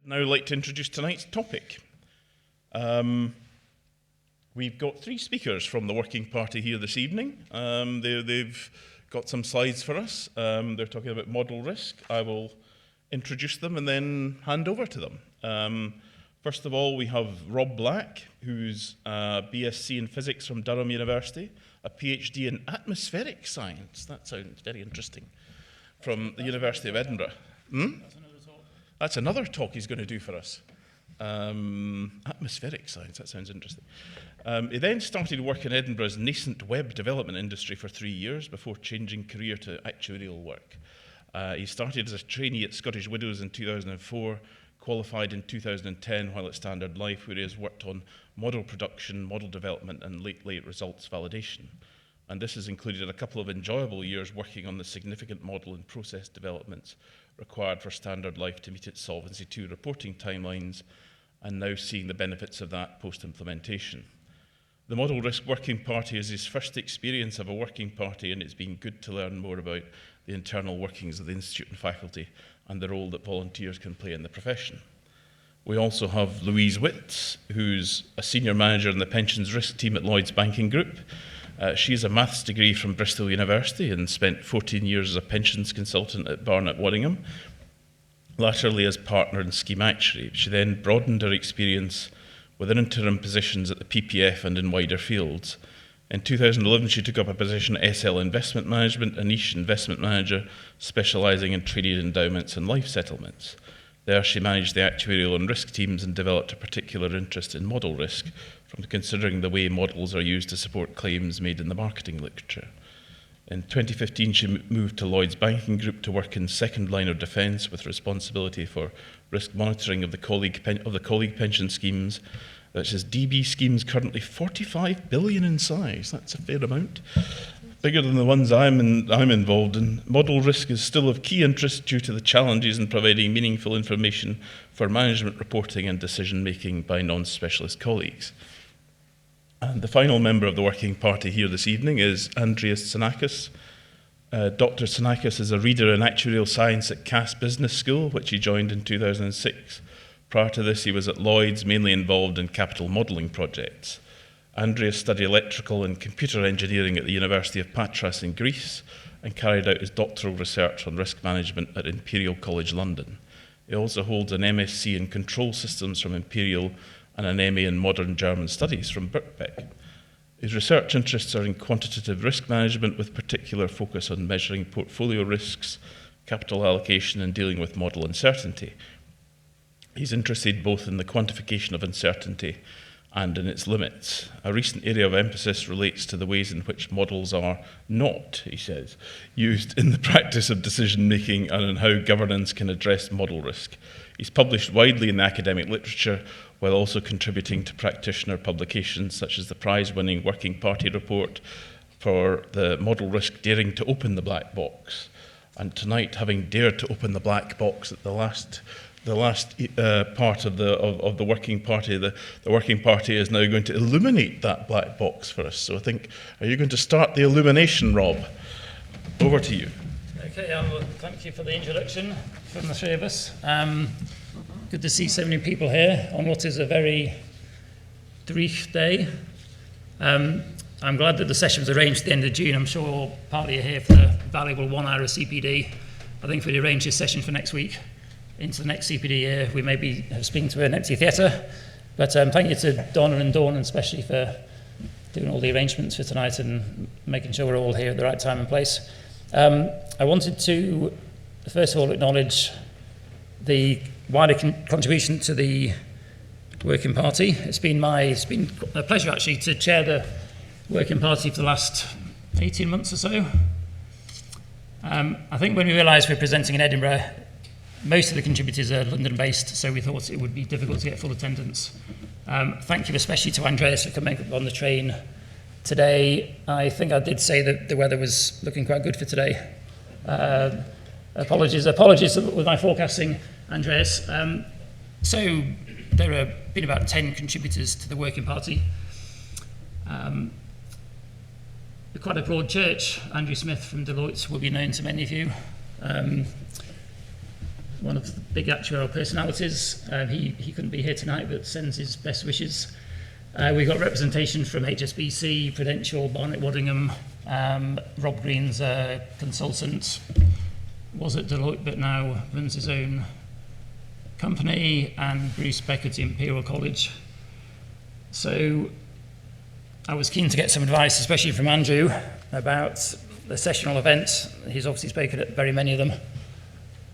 Now I'd like to introduce tonight's topic. We've got three speakers from the Working Party here this evening. They've got some slides for us. They're talking about model risk. I will introduce them and then hand over to them. First of all, we have Rob Black, who's a BSc in physics from Durham University, a PhD in atmospheric science. That sounds very interesting. From the University of Edinburgh. That's another talk he's going to do for us. Atmospheric science, that sounds interesting. He then started work in Edinburgh's nascent web development industry for 3 years before changing career to actuarial work. He started as a trainee at Scottish Widows in 2004, qualified in 2010 while at Standard Life, where he has worked on model production, model development, and late results validation. And this has included a couple of enjoyable years working on the significant model and process developments required for Standard Life to meet its Solvency II reporting timelines, and now seeing the benefits of that post-implementation. The Model Risk Working Party is his first experience of a working party, and it's been good to learn more about the internal workings of the Institute and faculty and the role that volunteers can play in the profession. We also have Louise Witts, who's a senior manager in the pensions risk team at Lloyds Banking Group. She has a maths degree from Bristol University and spent 14 years as a pensions consultant at Barnett Waddingham, latterly as partner in Scheme Actuary. She then broadened her experience within interim positions at the PPF and in wider fields. In 2011, she took up a position at SL Investment Management, a niche investment manager specialising in traded endowments and life settlements. There she managed the actuarial and risk teams and developed a particular interest in model risk, from considering the way models are used to support claims made in the marketing literature. In 2015, she moved to Lloyds Banking Group to work in second line of defence with responsibility for risk monitoring of the colleague pension schemes. That says DB schemes currently 45 billion in size. That's a fair amount. Bigger than the ones I'm involved in. Model risk is still of key interest due to the challenges in providing meaningful information for management reporting and decision making by non-specialist colleagues. And the final member of the Working Party here this evening is Andreas Tsanakis. Dr. Tsanakis is a reader in actuarial science at Cass Business School, which he joined in 2006. Prior to this, he was at Lloyds, mainly involved in capital modelling projects. Andreas studied electrical and computer engineering at the University of Patras in Greece and carried out his doctoral research on risk management at Imperial College London. He also holds an MSc in control systems from Imperial and an MA in modern German studies from Birkbeck. His research interests are in quantitative risk management with particular focus on measuring portfolio risks, capital allocation, and dealing with model uncertainty. He's interested both in the quantification of uncertainty and in its limits. A recent area of emphasis relates to the ways in which models are not, he says, used in the practice of decision making and on how governance can address model risk. He's published widely in the academic literature while also contributing to practitioner publications such as the prize-winning Working Party report for the model risk Daring to Open the Black Box. And tonight, having dared to open the black box at the last part of the Working Party, the Working Party is now going to illuminate that black box for us. So I think, are you going to start the illumination, Rob? Over to you. Okay, well, thank you for the introduction from the three of us. Good to see so many people here on what is a very dreich day. I'm glad that the session was arranged at the end of June. I'm sure partly you're here for the valuable 1 hour of CPD. I think if we arrange this session for next week, into the next CPD year, we may be speaking to an empty theatre. But thank you to Donna and Dawn, especially for doing all the arrangements for tonight and making sure we're all here at the right time and place. I wanted to, first of all, acknowledge the wider contribution to the Working Party. It's been a pleasure, actually, to chair the Working Party for the last 18 months or so. I think when we realised we're presenting in Edinburgh, most of the contributors are London-based, so we thought it would be difficult to get full attendance. Thank you especially to Andreas for coming up on the train today. I think I did say that the weather was looking quite good for today. Apologies with my forecasting, Andreas. So there have been about 10 contributors to the Working Party. We're quite a broad church. Andrew Smith from Deloitte will be known to many of you. one of the big actuarial personalities. He couldn't be here tonight, but sends his best wishes. We've got representation from HSBC, Prudential, Barnett Waddingham. Rob Green's a consultant, was at Deloitte, but now runs his own company, and Bruce Beck at the Imperial College. So I was keen to get some advice, especially from Andrew, about the sessional events. He's obviously spoken at very many of them.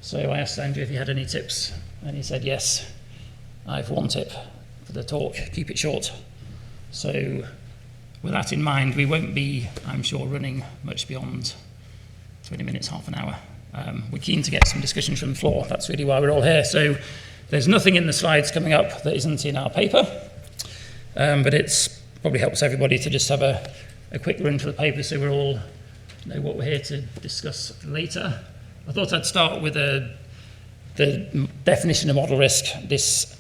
So I asked Andrew if he had any tips, and he said, yes, I have one tip for the talk: keep it short. So with that in mind, we won't be, I'm sure, running much beyond 20 minutes, half an hour. We're keen to get some discussion from the floor. That's really why we're all here. So there's nothing in the slides coming up that isn't in our paper, but it's probably helps everybody to just have a quick run through the paper so we all know what we're here to discuss later. I thought I'd start with the definition of model risk. This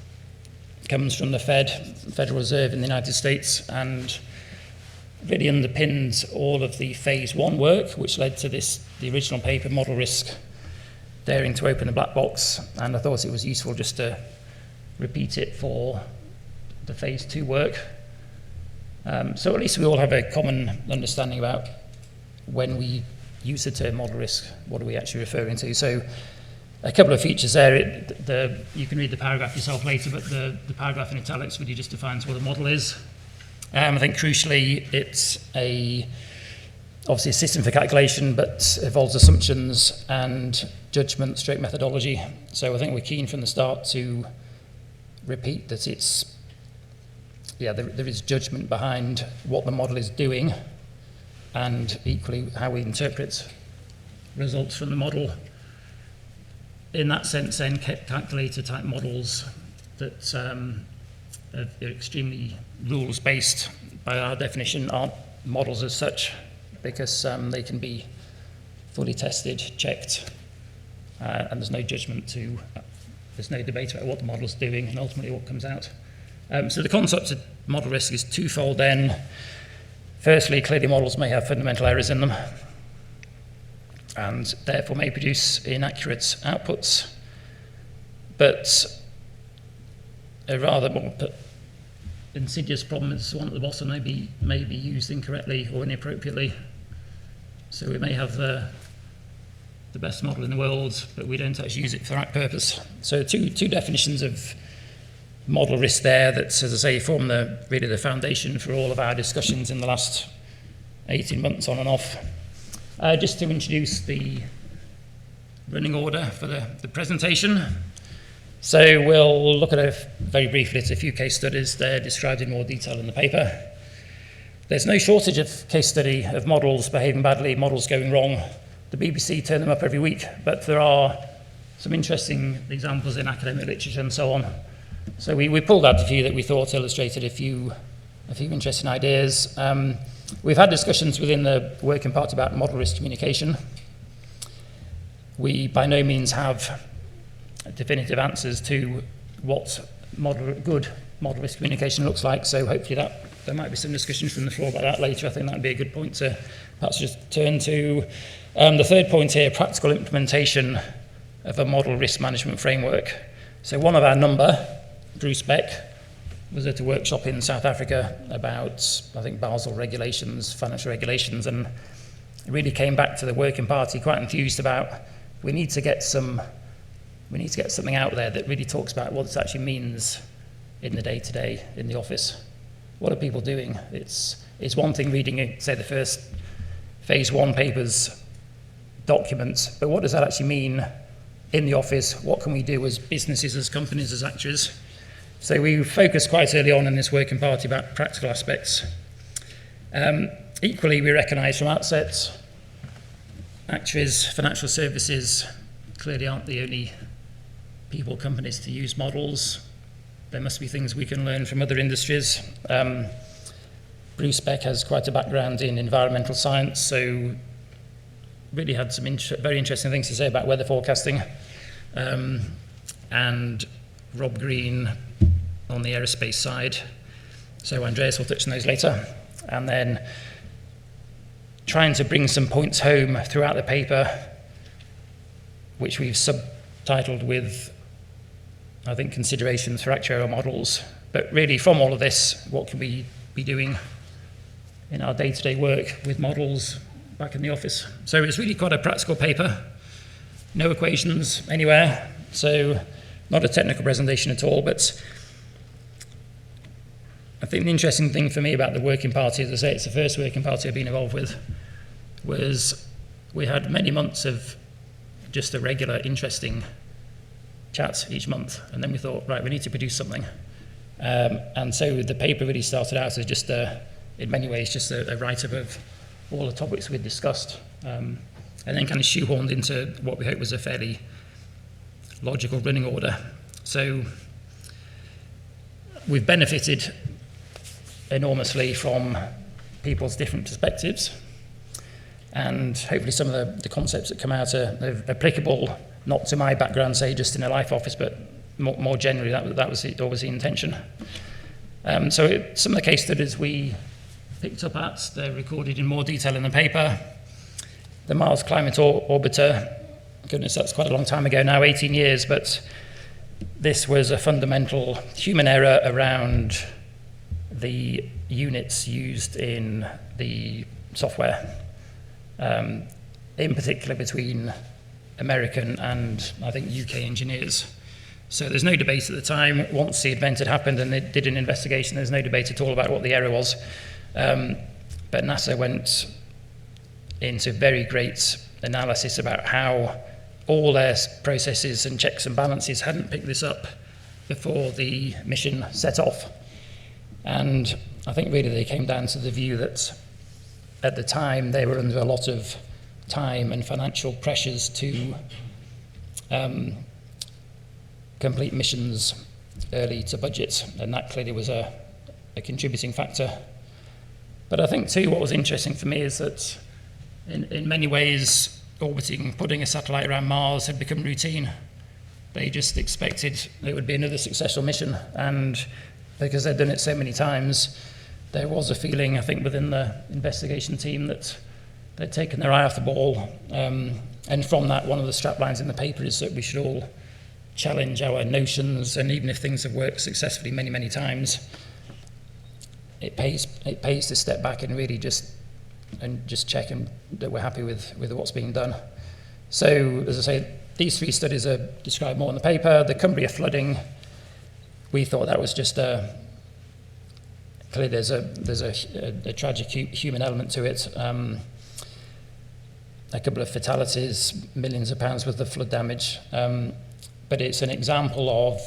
comes from the Federal Reserve in the United States, and really underpins all of the phase one work, which led to the original paper, Model Risk, Daring to Open a Black Box. And I thought it was useful just to repeat it for the phase two work. So at least we all have a common understanding about when we use the term model risk, what are we actually referring to. So a couple of features there. You can read the paragraph yourself later, but the paragraph in italics really just defines what a model is. I think crucially, it's obviously a system for calculation, but involves assumptions and judgment straight methodology. So I think we're keen from the start to repeat that there is judgment behind what the model is doing, and equally how we interpret results from the model. In that sense, then, calculator type models that are extremely rules-based by our definition aren't models as such, because they can be fully tested, checked, and there's no judgment there's no debate about what the model's doing and ultimately what comes out. So the concept of model risk is twofold then. Firstly, clearly models may have fundamental errors in them, and therefore may produce inaccurate outputs. But a rather more insidious problem is the one at the bottom, may be used incorrectly or inappropriately. So we may have the best model in the world, but we don't actually use it for that purpose. So two definitions of model risk there that, as I say, form really the foundation for all of our discussions in the last 18 months on and off. Just to introduce the running order for the presentation. So we'll look at very briefly at a few case studies. They're described in more detail in the paper. There's no shortage of case study of models behaving badly, models going wrong. The BBC turn them up every week, but there are some interesting examples in academic literature and so on. So we pulled out a few that we thought illustrated a few interesting ideas. We've had discussions within the working party about model risk communication. We by no means have definitive answers to what good model risk communication looks like, so hopefully there might be some discussion from the floor about that later. I think that would be a good point to perhaps just turn to. The third point here, practical implementation of a model risk management framework. So one of our number, Bruce Beck, was at a workshop in South Africa about, I think, Basel regulations, financial regulations, and really came back to the working party quite enthused about we need to get something out there that really talks about what this actually means in the day-to-day, in the office. What are people doing? It's one thing reading, say, the first phase one papers documents, but what does that actually mean in the office? What can we do as businesses, as companies, as actors? So we focused quite early on in this working party about practical aspects. Equally, we recognise from outset, actuaries, financial services clearly aren't the only people, companies to use models. There must be things we can learn from other industries. Bruce Beck has quite a background in environmental science, so really had some very interesting things to say about weather forecasting. And Rob Green on the aerospace side. So Andreas will touch on those later. And then trying to bring some points home throughout the paper, which we've titled with, I think, considerations for actuarial models. But really, from all of this, what can we be doing in our day-to-day work with models back in the office? So it's really quite a practical paper. No equations anywhere, so not a technical presentation at all, but I think the interesting thing for me about the working party, as I say, it's the first working party I've been involved with, was we had many months of just a regular, interesting chat each month, and then we thought, right, we need to produce something. And so the paper really started out as just in many ways, just a write-up of all the topics we'd discussed, and then kind of shoehorned into what we hope was a fairly logical running order. So we've benefited enormously from people's different perspectives, and hopefully some of the concepts that come out are applicable, not to my background, say, just in a life office, but more generally, that was always the intention. So some of the case studies we picked up at, they're recorded in more detail in the paper. The Mars Climate Orbiter, goodness, that's quite a long time ago now, 18 years, but this was a fundamental human error around the units used in the software, in particular between American and, I think, UK engineers. So there's no debate at the time. Once the event had happened and they did an investigation, there's no debate at all about what the error was. But NASA went into very great analysis about how all their processes and checks and balances hadn't picked this up before the mission set off. And I think really they came down to the view that at the time they were under a lot of time and financial pressures to complete missions early to budget, and that clearly was a contributing factor. But I think too what was interesting for me is that in many ways orbiting, putting a satellite around Mars had become routine. They just expected it would be another successful mission, and because they'd done it so many times, there was a feeling, I think, within the investigation team that they'd taken their eye off the ball. And from that, one of the straplines in the paper is that we should all challenge our notions, and even if things have worked successfully many, many times, it pays to step back and really just check that we're happy with what's being done. So, as I say, these three studies are described more in the paper. The Cumbria flooding, we thought that was just clearly there's a tragic human element to it. A couple of fatalities, millions of pounds worth of flood damage. But it's an example of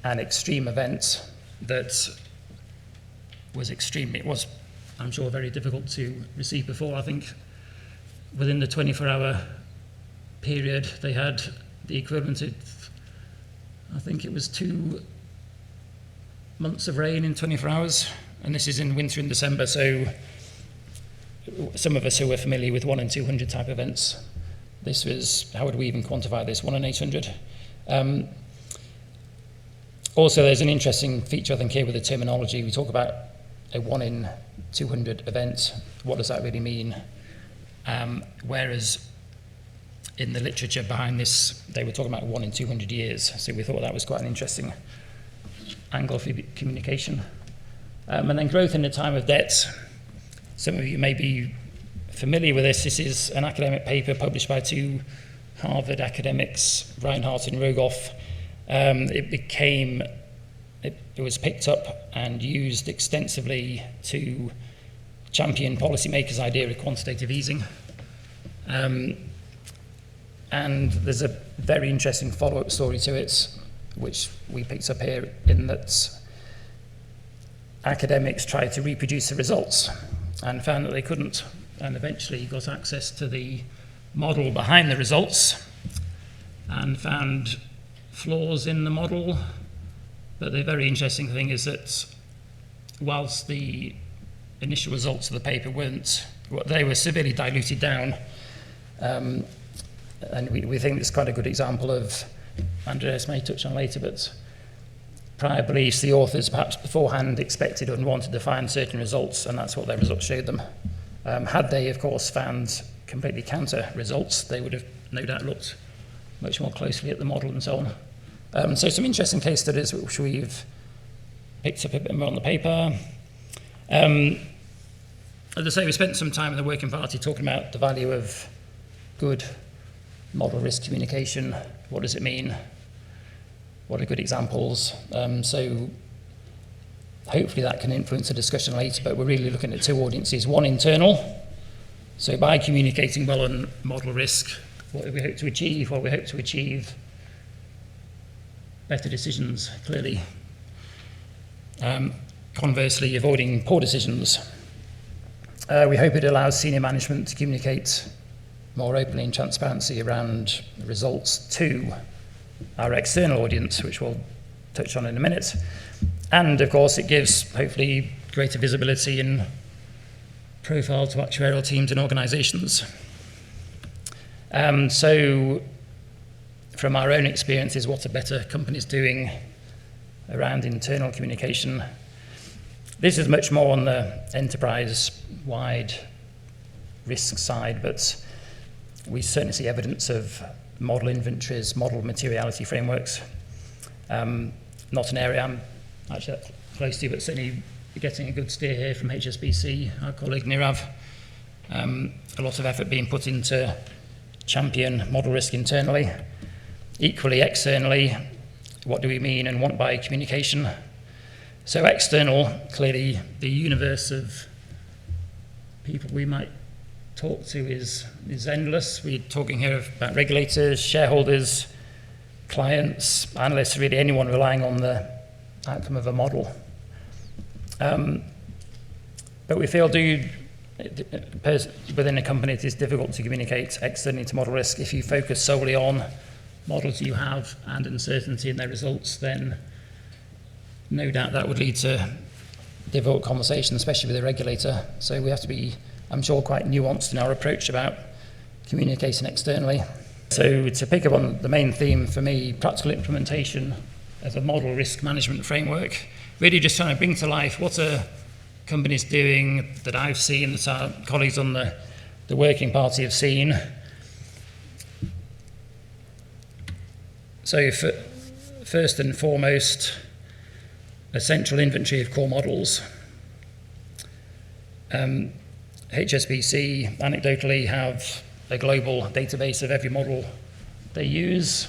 an extreme event that was extreme. It was, I'm sure, very difficult to receive before. I think within the 24-hour period, they had the equivalent of, I think it was 2 months of rain in 24 hours. And this is in winter in December, so some of us who were familiar with 1 in 200 type events, this was, how would we even quantify this, 1 in 800? Also, there's an interesting feature, I think, here with the terminology. We talk about a 1 in 200 event. What does that really mean? Whereas in the literature behind this, they were talking about 1 in 200 years. So we thought that was quite an interesting angle for communication. And then growth in the time of debt. Some of you may be familiar with this. This is an academic paper published by 2 Harvard academics, Reinhardt and Rogoff. It was picked up and used extensively to champion policymakers' idea of quantitative easing. And there's a very interesting follow-up story to it, which we picked up here, in that academics tried to reproduce the results and found that they couldn't, and eventually got access to the model behind the results and found flaws in the model. But the very interesting thing is that whilst the initial results of the paper they were severely diluted down, and we think it's quite a good example of, Andreas may touch on later, but prior beliefs, the authors perhaps beforehand expected and wanted to find certain results, and that's what their results showed them. Had they, of course, found completely counter results, they would have no doubt looked much more closely at the model and so on. So some interesting case studies which we've picked up a bit more on the paper. As I say, we spent some time in the working party talking about the value of good model risk communication. What does it mean? What are good examples? So hopefully that can influence the discussion later, but we're really looking at two audiences. One, internal. So by communicating well on model risk, what do we hope to achieve? Well, we hope to achieve better decisions, clearly. Conversely, avoiding poor decisions. We hope it allows senior management to communicate more openly and transparency around results to our external audience, which we'll touch on in a minute. And of course, it gives hopefully greater visibility and profile to actuarial teams and organisations. So from our own experiences, what are better companies doing around internal communication? This is much more on the enterprise-wide risk side, but we certainly see evidence of model inventories, model materiality frameworks. Not an area I'm actually that close to, but certainly getting a good steer here from HSBC, our colleague Nirav. A lot of effort being put into champion model risk internally. Equally externally, what do we mean and want by communication? So external, clearly the universe of people we might talk to is endless. We're talking here about regulators, shareholders, clients, analysts, really anyone relying on the outcome of a model. But we feel within a company it is difficult to communicate externally to model risk. If you focus solely on models you have and uncertainty in their results, then no doubt that would lead to difficult conversation, especially with the regulator. So we have to be, I'm sure, quite nuanced in our approach about communicating externally. So to pick up on the main theme for me, practical implementation of a model risk management framework, really just trying to bring to life what are companies doing that I've seen, that our colleagues on the working party have seen. So first and foremost, a central inventory of core models. HSBC anecdotally have a global database of every model they use.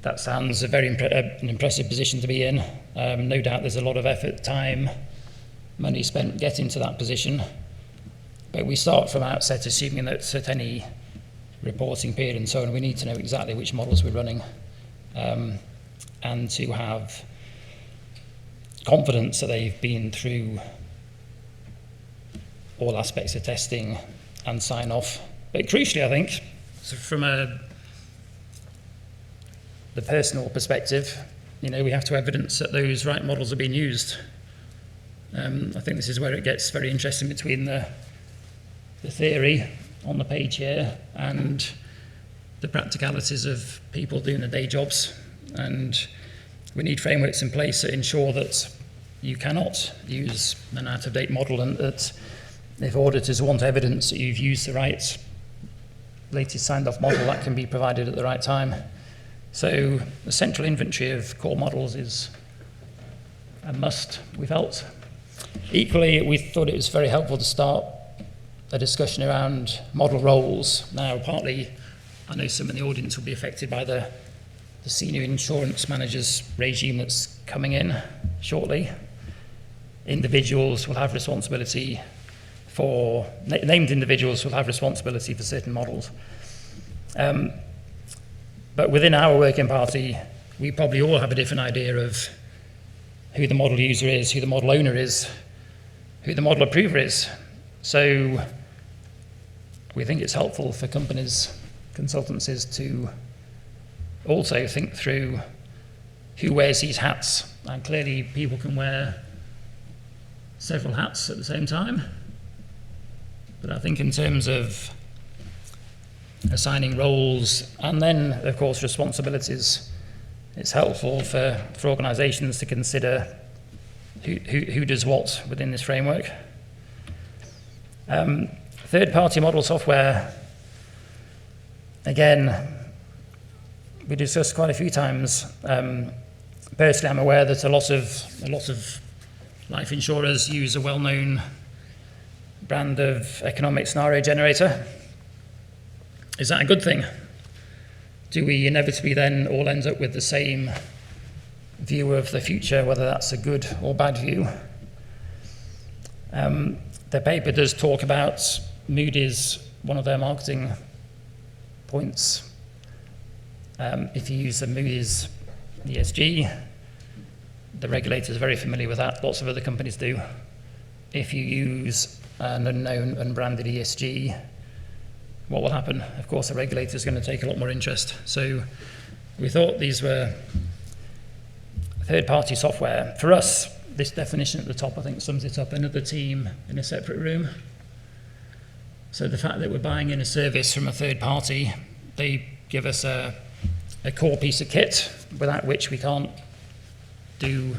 That sounds a very an impressive position to be in. No doubt there's a lot of effort, time, money spent getting to that position. But we start from outset assuming that at any reporting period and so on, we need to know exactly which models we're running. And to have confidence that they've been through all aspects of testing and sign off. But crucially, I think, so from the personal perspective, we have to evidence that those right models are being used. I think this is where it gets very interesting between the theory on the page here and the practicalities of people doing their day jobs. And we need frameworks in place that ensure that you cannot use an out-of-date model, and that if auditors want evidence that you've used the right latest signed-off model, that can be provided at the right time. So the central inventory of core models is a must, we felt. Equally, we thought it was very helpful to start a discussion around model roles. Now, partly, I know some in the audience will be affected by the senior insurance managers regime that's coming in shortly. Individuals will have responsibility for, named individuals will have responsibility for certain models. But within our working party, we probably all have a different idea of who the model user is, who the model owner is, who the model approver is. So we think it's helpful for companies, consultancies, to also think through who wears these hats. And clearly people can wear several hats at the same time. But I think in terms of assigning roles and then, of course, responsibilities, it's helpful for organisations to consider who does what within this framework. Third-party model software again, we discussed quite a few times. Personally, I'm aware that a lot of life insurers use a well-known brand of economic scenario generator. Is that a good thing? Do we inevitably then all end up with the same view of the future, whether that's a good or bad view? The paper does talk about Moody's, one of their marketing points. If you use the Moody's ESG, the regulator is very familiar with that. Lots of other companies do. If you use an unknown, unbranded ESG, what will happen? Of course, the regulator is going to take a lot more interest. So we thought these were third-party software. For us, this definition at the top, I think, sums it up. Another team in a separate room. So the fact that we're buying in a service from a third party, they give us a core piece of kit without which we can't do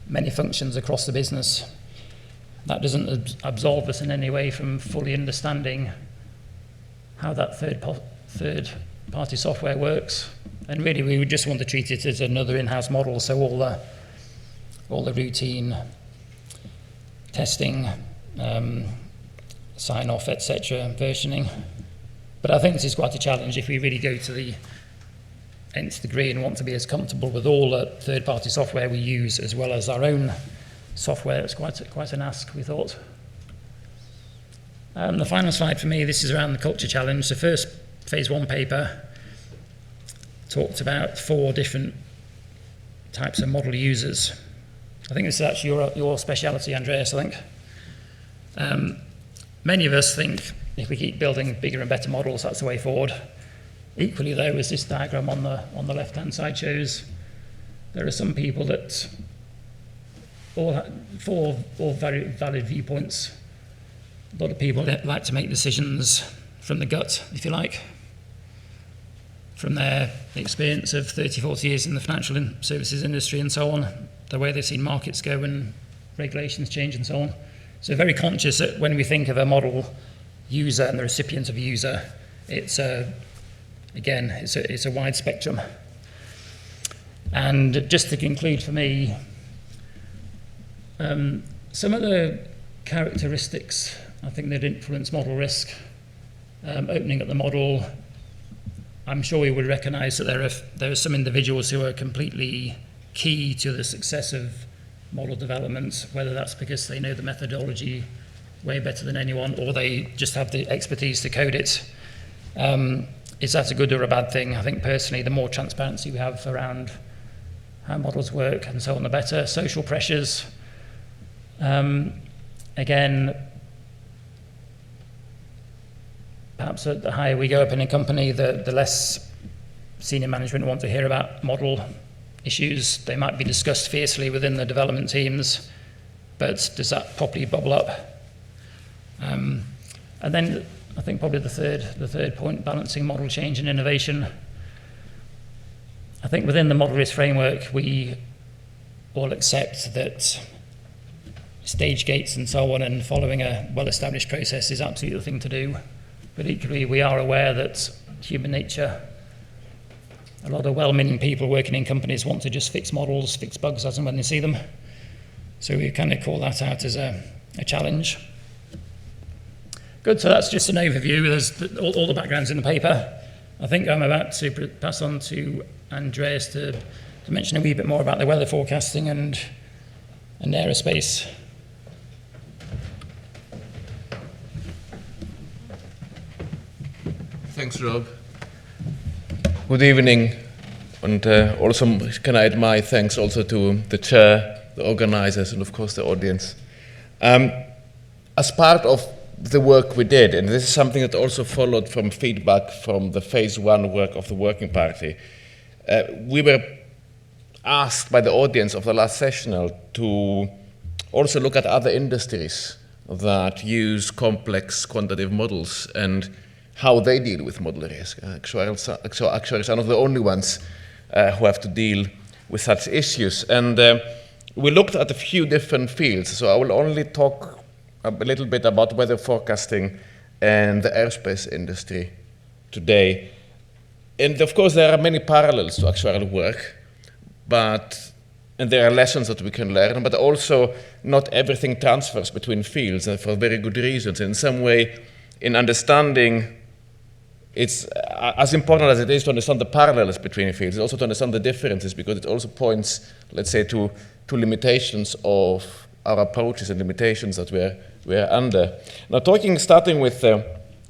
many functions across the business. That doesn't absolve us in any way from fully understanding how that third-party software works. And really, we would just want to treat it as another in-house model, so all the routine testing, sign-off, etc., versioning. But I think this is quite a challenge if we really go to the nth degree and want to be as comfortable with all the third-party software we use as well as our own software. It's quite an ask, we thought. The final slide for me, this is around the culture challenge. The first phase 1 paper talked about 4 different types of model users. I think this is actually your speciality, Andreas, I think. Many of us think if we keep building bigger and better models, that's the way forward. Equally, though, as this diagram on the left-hand side shows, there are some people that all very valid viewpoints. A lot of people like to make decisions from the gut, if you like, from their experience of 30, 40 years in the financial services industry and so on, the way they've seen markets go and regulations change and so on. So very conscious that when we think of a model user and the recipient of a user, it's a wide spectrum. And just to conclude for me, some of the characteristics I think that influence model risk, opening up the model, I'm sure we would recognise that there are some individuals who are completely key to the success of model development, whether that's because they know the methodology way better than anyone or they just have the expertise to code it. Is that a good or a bad thing? I think personally the more transparency we have around how models work and so on, the better. Social pressures, again, perhaps the higher we go up in a company, the less senior management want to hear about model issues. They might be discussed fiercely within the development teams, but does that properly bubble up? And then I think probably the third point, balancing model change and innovation. I think within the model risk framework, we all accept that stage gates and so on and following a well-established process is absolutely the thing to do. But equally, we are aware that human nature, a lot of well-meaning people working in companies want to just fix models, fix bugs as and when they see them. So we kind of call that out as a challenge. Good, so that's just an overview. There's all the backgrounds in the paper. I think I'm about to pass on to Andreas to mention a wee bit more about the weather forecasting and aerospace. Thanks, Rob. Good evening, and also can I add my thanks also to the chair, the organizers, and of course the audience. As part of the work we did, and this is something that also followed from feedback from the phase 1 work of the working party, we were asked by the audience of the last session to also look at other industries that use complex quantitative models and how they deal with model risk. Actuaries are not the only ones who have to deal with such issues. And we looked at a few different fields, so I will only talk a little bit about weather forecasting and the aerospace industry today. And of course, there are many parallels to actuarial work, and there are lessons that we can learn, but also not everything transfers between fields, and for very good reasons. In some way, in understanding, it's as important as it is to understand the parallels between fields, also to understand the differences, because it also points, let's say, to limitations of our approaches and limitations that we're under. Now, starting with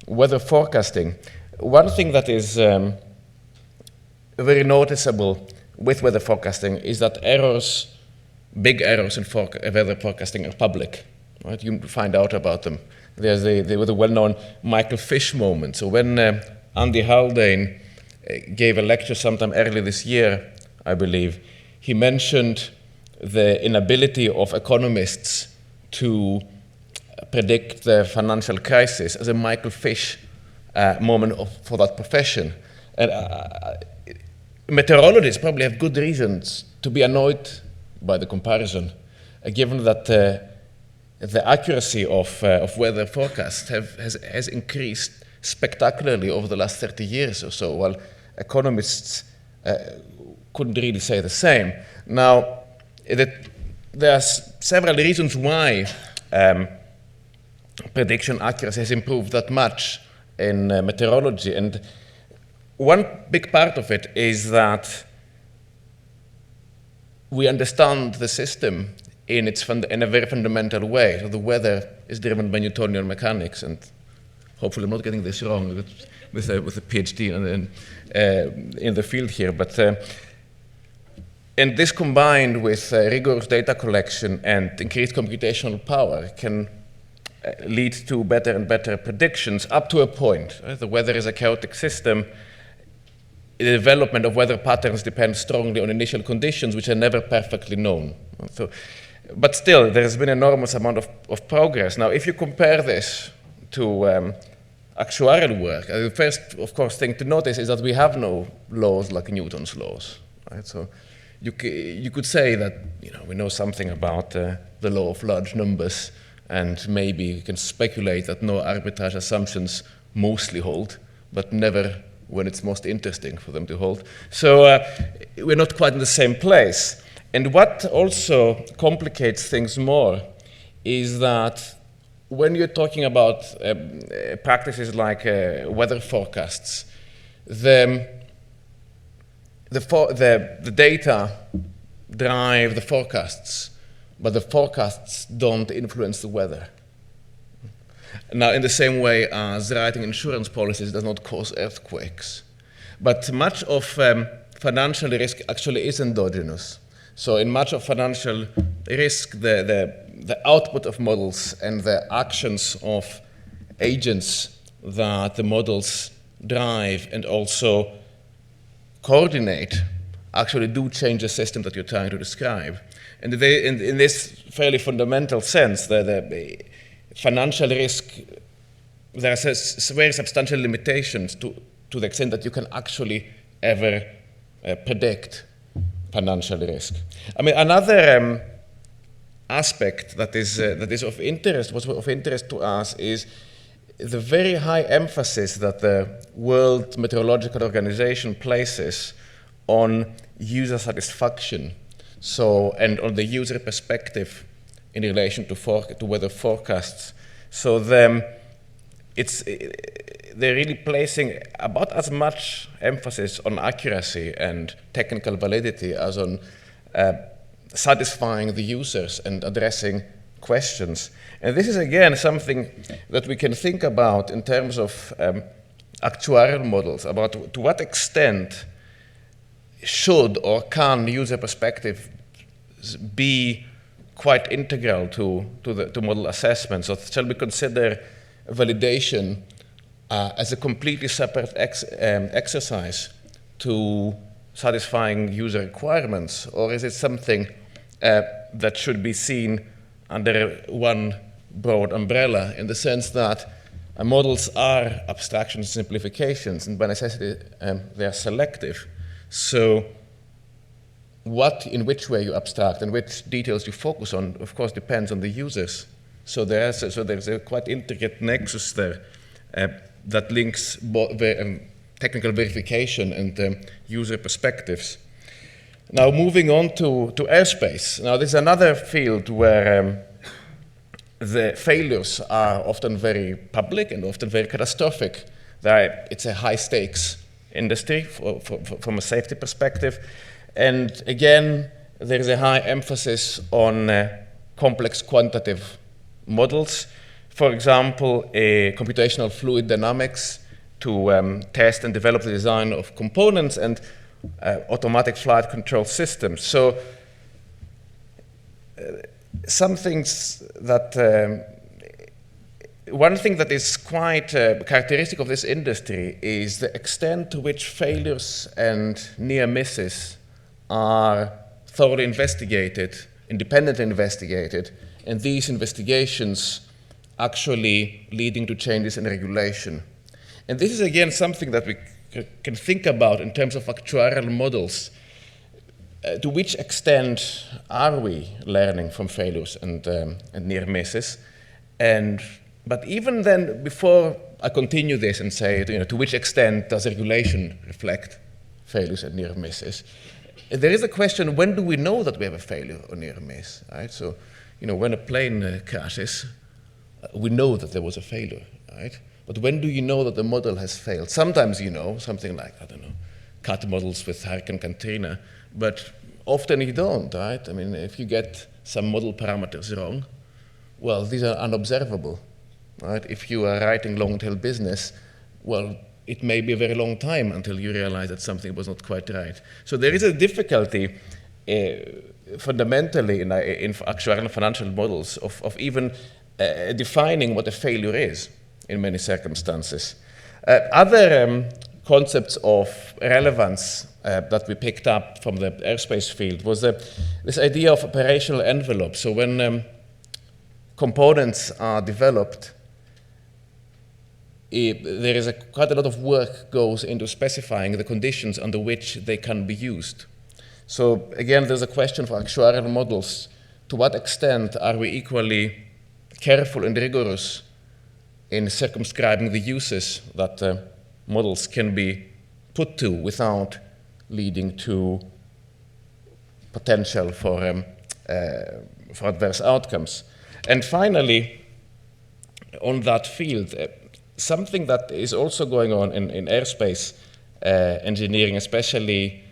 weather forecasting, one thing that is very noticeable with weather forecasting is that big errors in weather forecasting are public. Right? You find out about them. There's the well-known Michael Fish moment. So when Andy Haldane gave a lecture sometime early this year, I believe, he mentioned the inability of economists to predict the financial crisis as a Michael Fish moment for that profession. And meteorologists probably have good reasons to be annoyed by the comparison, given that the accuracy of weather forecasts has increased spectacularly over the last 30 years or so, while economists couldn't really say the same. Now, there are several reasons why prediction accuracy has improved that much in meteorology, and one big part of it is that we understand the system in a very fundamental way. So the weather is driven by Newtonian mechanics, and hopefully I'm not getting this wrong with a PhD in the field here. But and this combined with rigorous data collection and increased computational power can lead to better and better predictions up to a point. Right? The weather is a chaotic system. The development of weather patterns depends strongly on initial conditions, which are never perfectly known. But still, there has been an enormous amount of progress. Now, if you compare this to actuarial work, the first, of course, thing to notice is that we have no laws like Newton's laws. Right? So you could say that we know something about the law of large numbers, and maybe you can speculate that no arbitrage assumptions mostly hold, but never when it's most interesting for them to hold. So we're not quite in the same place. And what also complicates things more is that when you're talking about practices like weather forecasts, the data drive the forecasts, but the forecasts don't influence the weather. Now, in the same way as writing insurance policies does not cause earthquakes. But much of financial risk actually is endogenous. So in much of financial risk, the output of models and the actions of agents that the models drive and also coordinate actually do change the system that you're trying to describe. And in this fairly fundamental sense, the financial risk, there are very substantial limitations to the extent that you can actually ever predict financial risk. I mean, another aspect that is of interest, what's of interest to us, is the very high emphasis that the World Meteorological Organization places on user satisfaction, and on the user perspective in relation to weather forecasts. So they're really placing about as much emphasis on accuracy and technical validity as on satisfying the users and addressing questions. And this is, again, something that we can think about in terms of actuarial models, about to what extent should or can user perspective be quite integral to model assessment. So shall we consider validation as a completely separate exercise to satisfying user requirements, or is it something that should be seen under one broad umbrella, in the sense that models are abstractions and simplifications, and by necessity they are selective. So in which way you abstract and which details you focus on, of course, depends on the users. So there's a quite intricate nexus there that links technical verification and user perspectives. Now moving on to airspace. Now this is another field where the failures are often very public and often very catastrophic. It's a high stakes industry from a safety perspective. And again, there is a high emphasis on complex quantitative models. For example, a computational fluid dynamics to test and develop the design of components and automatic flight control systems. So some things that, one thing that is quite characteristic of this industry is the extent to which failures and near misses are thoroughly investigated, independently investigated, and these investigations actually leading to changes in regulation. And this is again something that we can think about in terms of actuarial models. To which extent are we learning from failures and near misses? But even then, before I continue this and say, to which extent does regulation reflect failures and near misses? There is a question: when do we know that we have a failure or near miss? Right? So, when a plane crashes, we know that there was a failure, right? But when do you know that the model has failed? Sometimes you know, something like, I don't know, CAT models with Hurricane Katrina, but often you don't, right? I mean, if you get some model parameters wrong, well, these are unobservable, right? If you are writing long-tail business, well, it may be a very long time until you realize that something was not quite right. So there is a difficulty fundamentally in actuarial and financial models of even defining what a failure is in many circumstances. Other concepts of relevance that we picked up from the airspace field was this idea of operational envelope. So when components are developed, there is quite a lot of work goes into specifying the conditions under which they can be used. So again, there's a question for actuarial models: to what extent are we equally careful and rigorous in circumscribing the uses that models can be put to without leading to potential for adverse outcomes? And finally, on that field, something that is also going on in airspace engineering, especially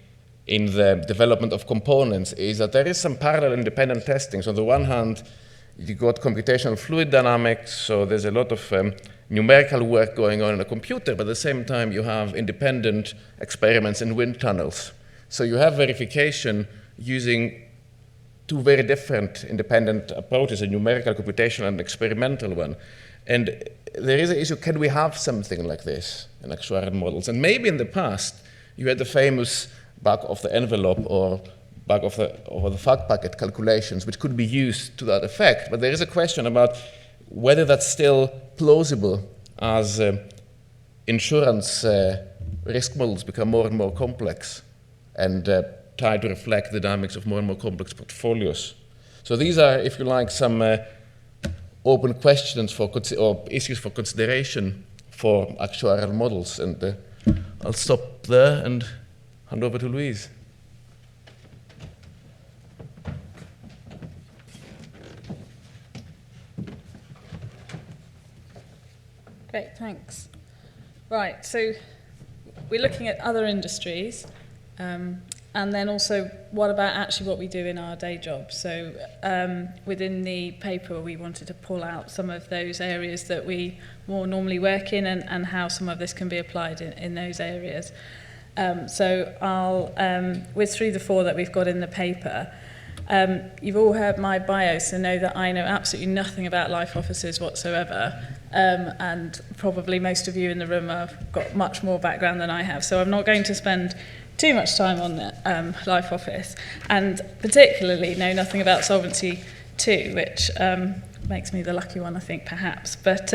in the development of components, is that there is some parallel independent testing. So on the one hand, you got computational fluid dynamics, so there's a lot of numerical work going on in a computer, but at the same time you have independent experiments in wind tunnels. So you have verification using two very different independent approaches, a numerical computational and experimental one. And there is an issue: can we have something like this in actuarial models? And maybe in the past you had the famous back of the envelope or back of the fact packet calculations, which could be used to that effect. But there is a question about whether that's still plausible as insurance risk models become more and more complex and try to reflect the dynamics of more and more complex portfolios. So these are, if you like, some open questions or issues for consideration for actuarial models. And I'll stop there and hand over to Louise. Great, thanks. Right, so we're looking at other industries, and then also what about actually what we do in our day job. So within the paper, we wanted to pull out some of those areas that we more normally work in and how some of this can be applied in those areas. So I'll whiz through the 4 that we've got in the paper. You've all heard my bio, so know that I know absolutely nothing about life offices whatsoever. And probably most of you in the room have got much more background than I have. So I'm not going to spend too much time on the life office, and particularly know nothing about Solvency II, which makes me the lucky one, I think, perhaps. But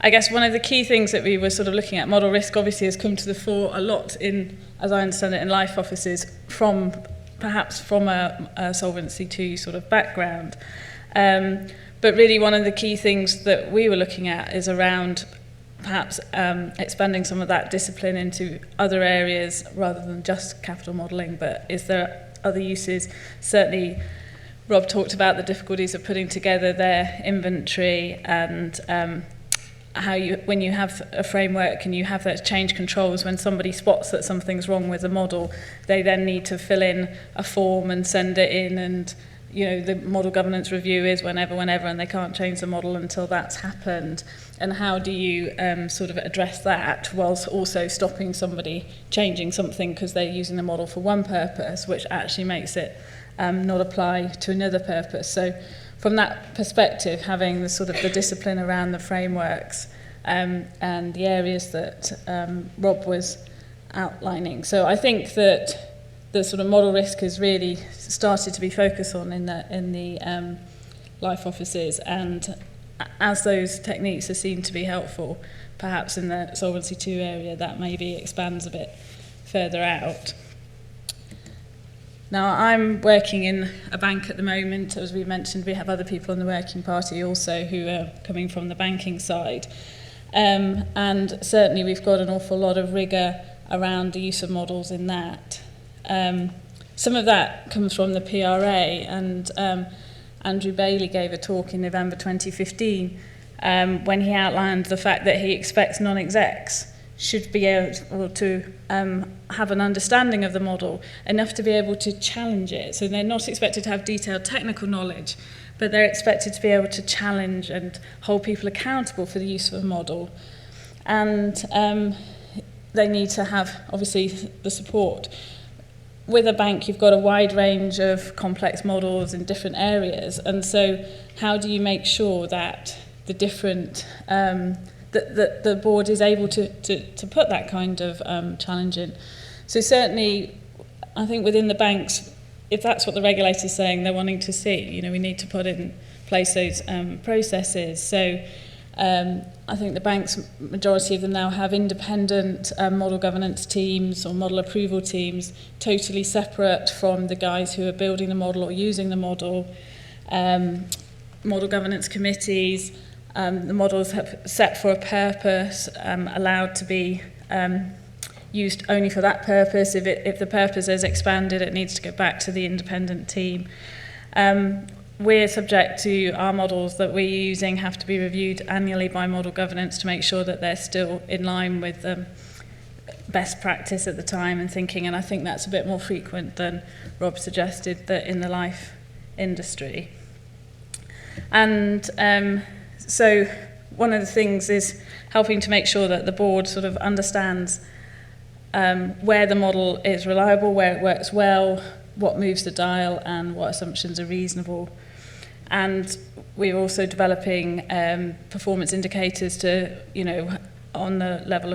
I guess one of the key things that we were sort of looking at, model risk obviously has come to the fore a lot in, as I understand it, in life offices perhaps from a Solvency II sort of background. But really one of the key things that we were looking at is around perhaps expanding some of that discipline into other areas rather than just capital modelling, but is there other uses? Certainly, Rob talked about the difficulties of putting together their inventory and how you, when you have a framework and you have those change controls, when somebody spots that something's wrong with the model, they then need to fill in a form and send it in, and the model governance review is whenever, and they can't change the model until that's happened. And how do you sort of address that whilst also stopping somebody changing something because they're using the model for one purpose, which actually makes it not apply to another purpose. So from that perspective, having the sort of the discipline around the frameworks and the areas that Rob was outlining. So I think that the sort of model risk has really started to be focused on in the life offices, and as those techniques are seen to be helpful, perhaps in the Solvency II area, that maybe expands a bit further out. Now, I'm working in a bank at the moment. As we mentioned, we have other people in the working party also who are coming from the banking side. And certainly we've got an awful lot of rigour around the use of models in that. Some of that comes from the PRA, and Andrew Bailey gave a talk in November 2015 when he outlined the fact that he expects non-execs should be able to have an understanding of the model enough to be able to challenge it. So they're not expected to have detailed technical knowledge, but they're expected to be able to challenge and hold people accountable for the use of a model. And they need to have, obviously, the support. With a bank, you've got a wide range of complex models in different areas, and so how do you make sure that the different that the board is able to put that kind of challenge in? So certainly, I think within the banks, if that's what the regulator is saying they're wanting to see, we need to put in place those processes. So I think the banks, majority of them now have independent model governance teams or model approval teams, totally separate from the guys who are building the model or using the model. Model governance committees, the models have set for a purpose, allowed to be used only for that purpose. If the purpose is expanded, it needs to go back to the independent team. We're subject to our models that we're using have to be reviewed annually by model governance to make sure that they're still in line with best practice at the time and thinking, and I think that's a bit more frequent than Rob suggested that in the life industry. And so one of the things is helping to make sure that the board sort of understands where the model is reliable, where it works well, what moves the dial, and what assumptions are reasonable. And we're also developing performance indicators to, on the level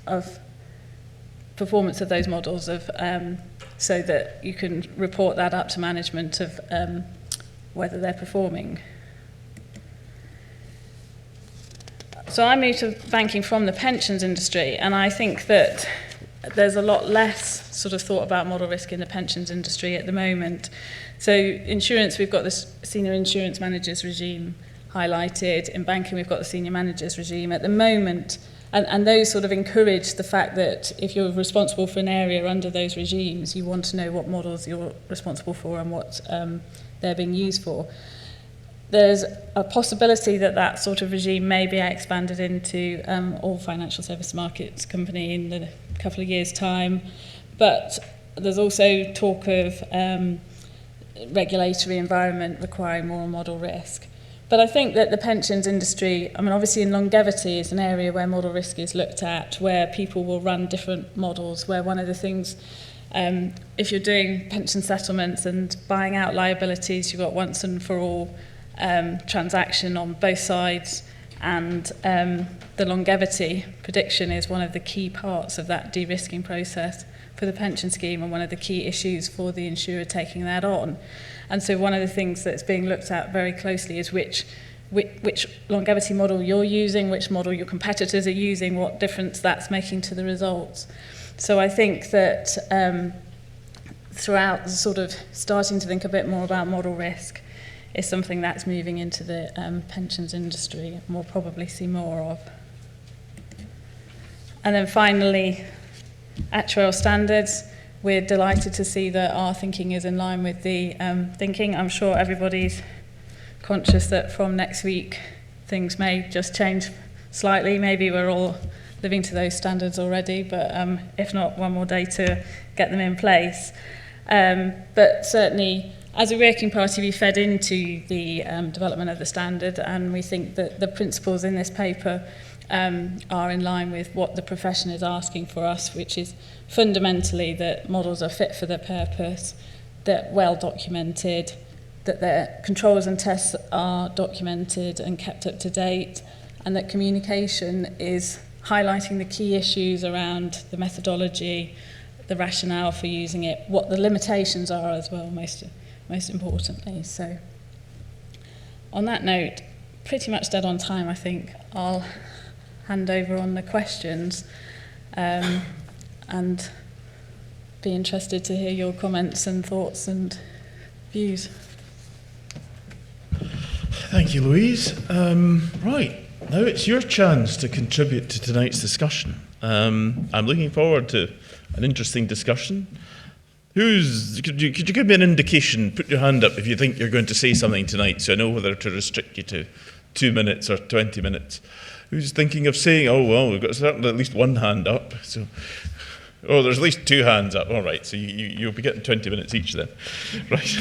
of performance of those models, so that you can report that up to management of whether they're performing. So I moved to banking from the pensions industry, and I think that there's a lot less sort of thought about model risk in the pensions industry at the moment. So insurance, we've got this senior insurance managers regime highlighted. In banking, we've got the senior managers regime at the moment. And those sort of encourage the fact that if you're responsible for an area under those regimes, you want to know what models you're responsible for and what they're being used for. There's a possibility that that sort of regime may be expanded into all financial service markets company in a couple of years' time. But there's also talk of regulatory environment requiring more model risk. But I think that the pensions industry, obviously in longevity is an area where model risk is looked at, where people will run different models, where one of the things, if you're doing pension settlements and buying out liabilities, you've got once and for all transaction on both sides, and the longevity prediction is one of the key parts of that de-risking process for the pension scheme, and one of the key issues for the insurer taking that on. And so one of the things that's being looked at very closely is which longevity model you're using, which model your competitors are using, what difference that's making to the results. So I think that throughout sort of starting to think a bit more about model risk is something that's moving into the pensions industry and we'll probably see more of. And then finally, actuarial standards. We're delighted to see that our thinking is in line with the thinking. I'm sure everybody's conscious that from next week things may just change slightly. Maybe we're all living to those standards already, but if not, one more day to get them in place. But certainly, as a working party, we fed into the development of the standard, and we think that the principles in this paper are in line with what the profession is asking for us, which is fundamentally that models are fit for their purpose, that well documented, that their controls and tests are documented and kept up to date, and that communication is highlighting the key issues around the methodology, the rationale for using it, what the limitations are as well, most importantly. So on that note, pretty much dead on time, I think. I'll hand over on the questions and be interested to hear your comments and thoughts and views. Thank you, Louise. Right, now it's your chance to contribute to tonight's discussion. I'm looking forward to an interesting discussion. Could you give me an indication, put your hand up if you think you're going to say something tonight, so I know whether to restrict you to 2 minutes or 20 minutes. Who's thinking of saying, oh, well, we've got certainly at least one hand up. So, oh, there's at least 2 hands up. All right, so you'll be getting 20 minutes each then. Right.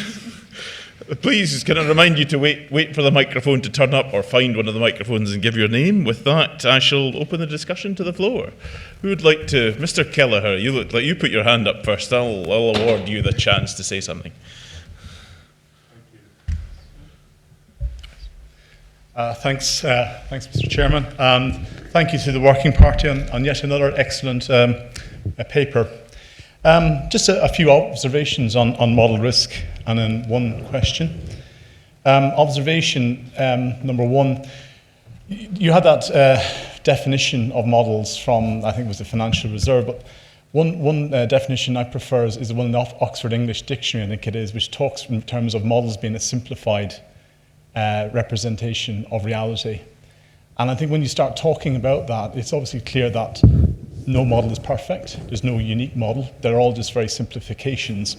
Please, can I remind you to wait for the microphone to turn up, or find one of the microphones and give your name. With that, I shall open the discussion to the floor. Who would like to? Mr. Kelleher, you look like you put your hand up first. I'll award you the chance to say something. Thanks, Mr. Chairman. Thank you to the Working Party on yet another excellent paper. Just a few observations on model risk, and then one question. Observation number one, you had that definition of models from, I think it was the Financial Reserve, but one definition I prefer is the one in the Oxford English Dictionary, I think it is, which talks in terms of models being a simplified representation of reality. And I think when you start talking about that, it's obviously clear that no model is perfect. There's no unique model. They're all just very simplifications.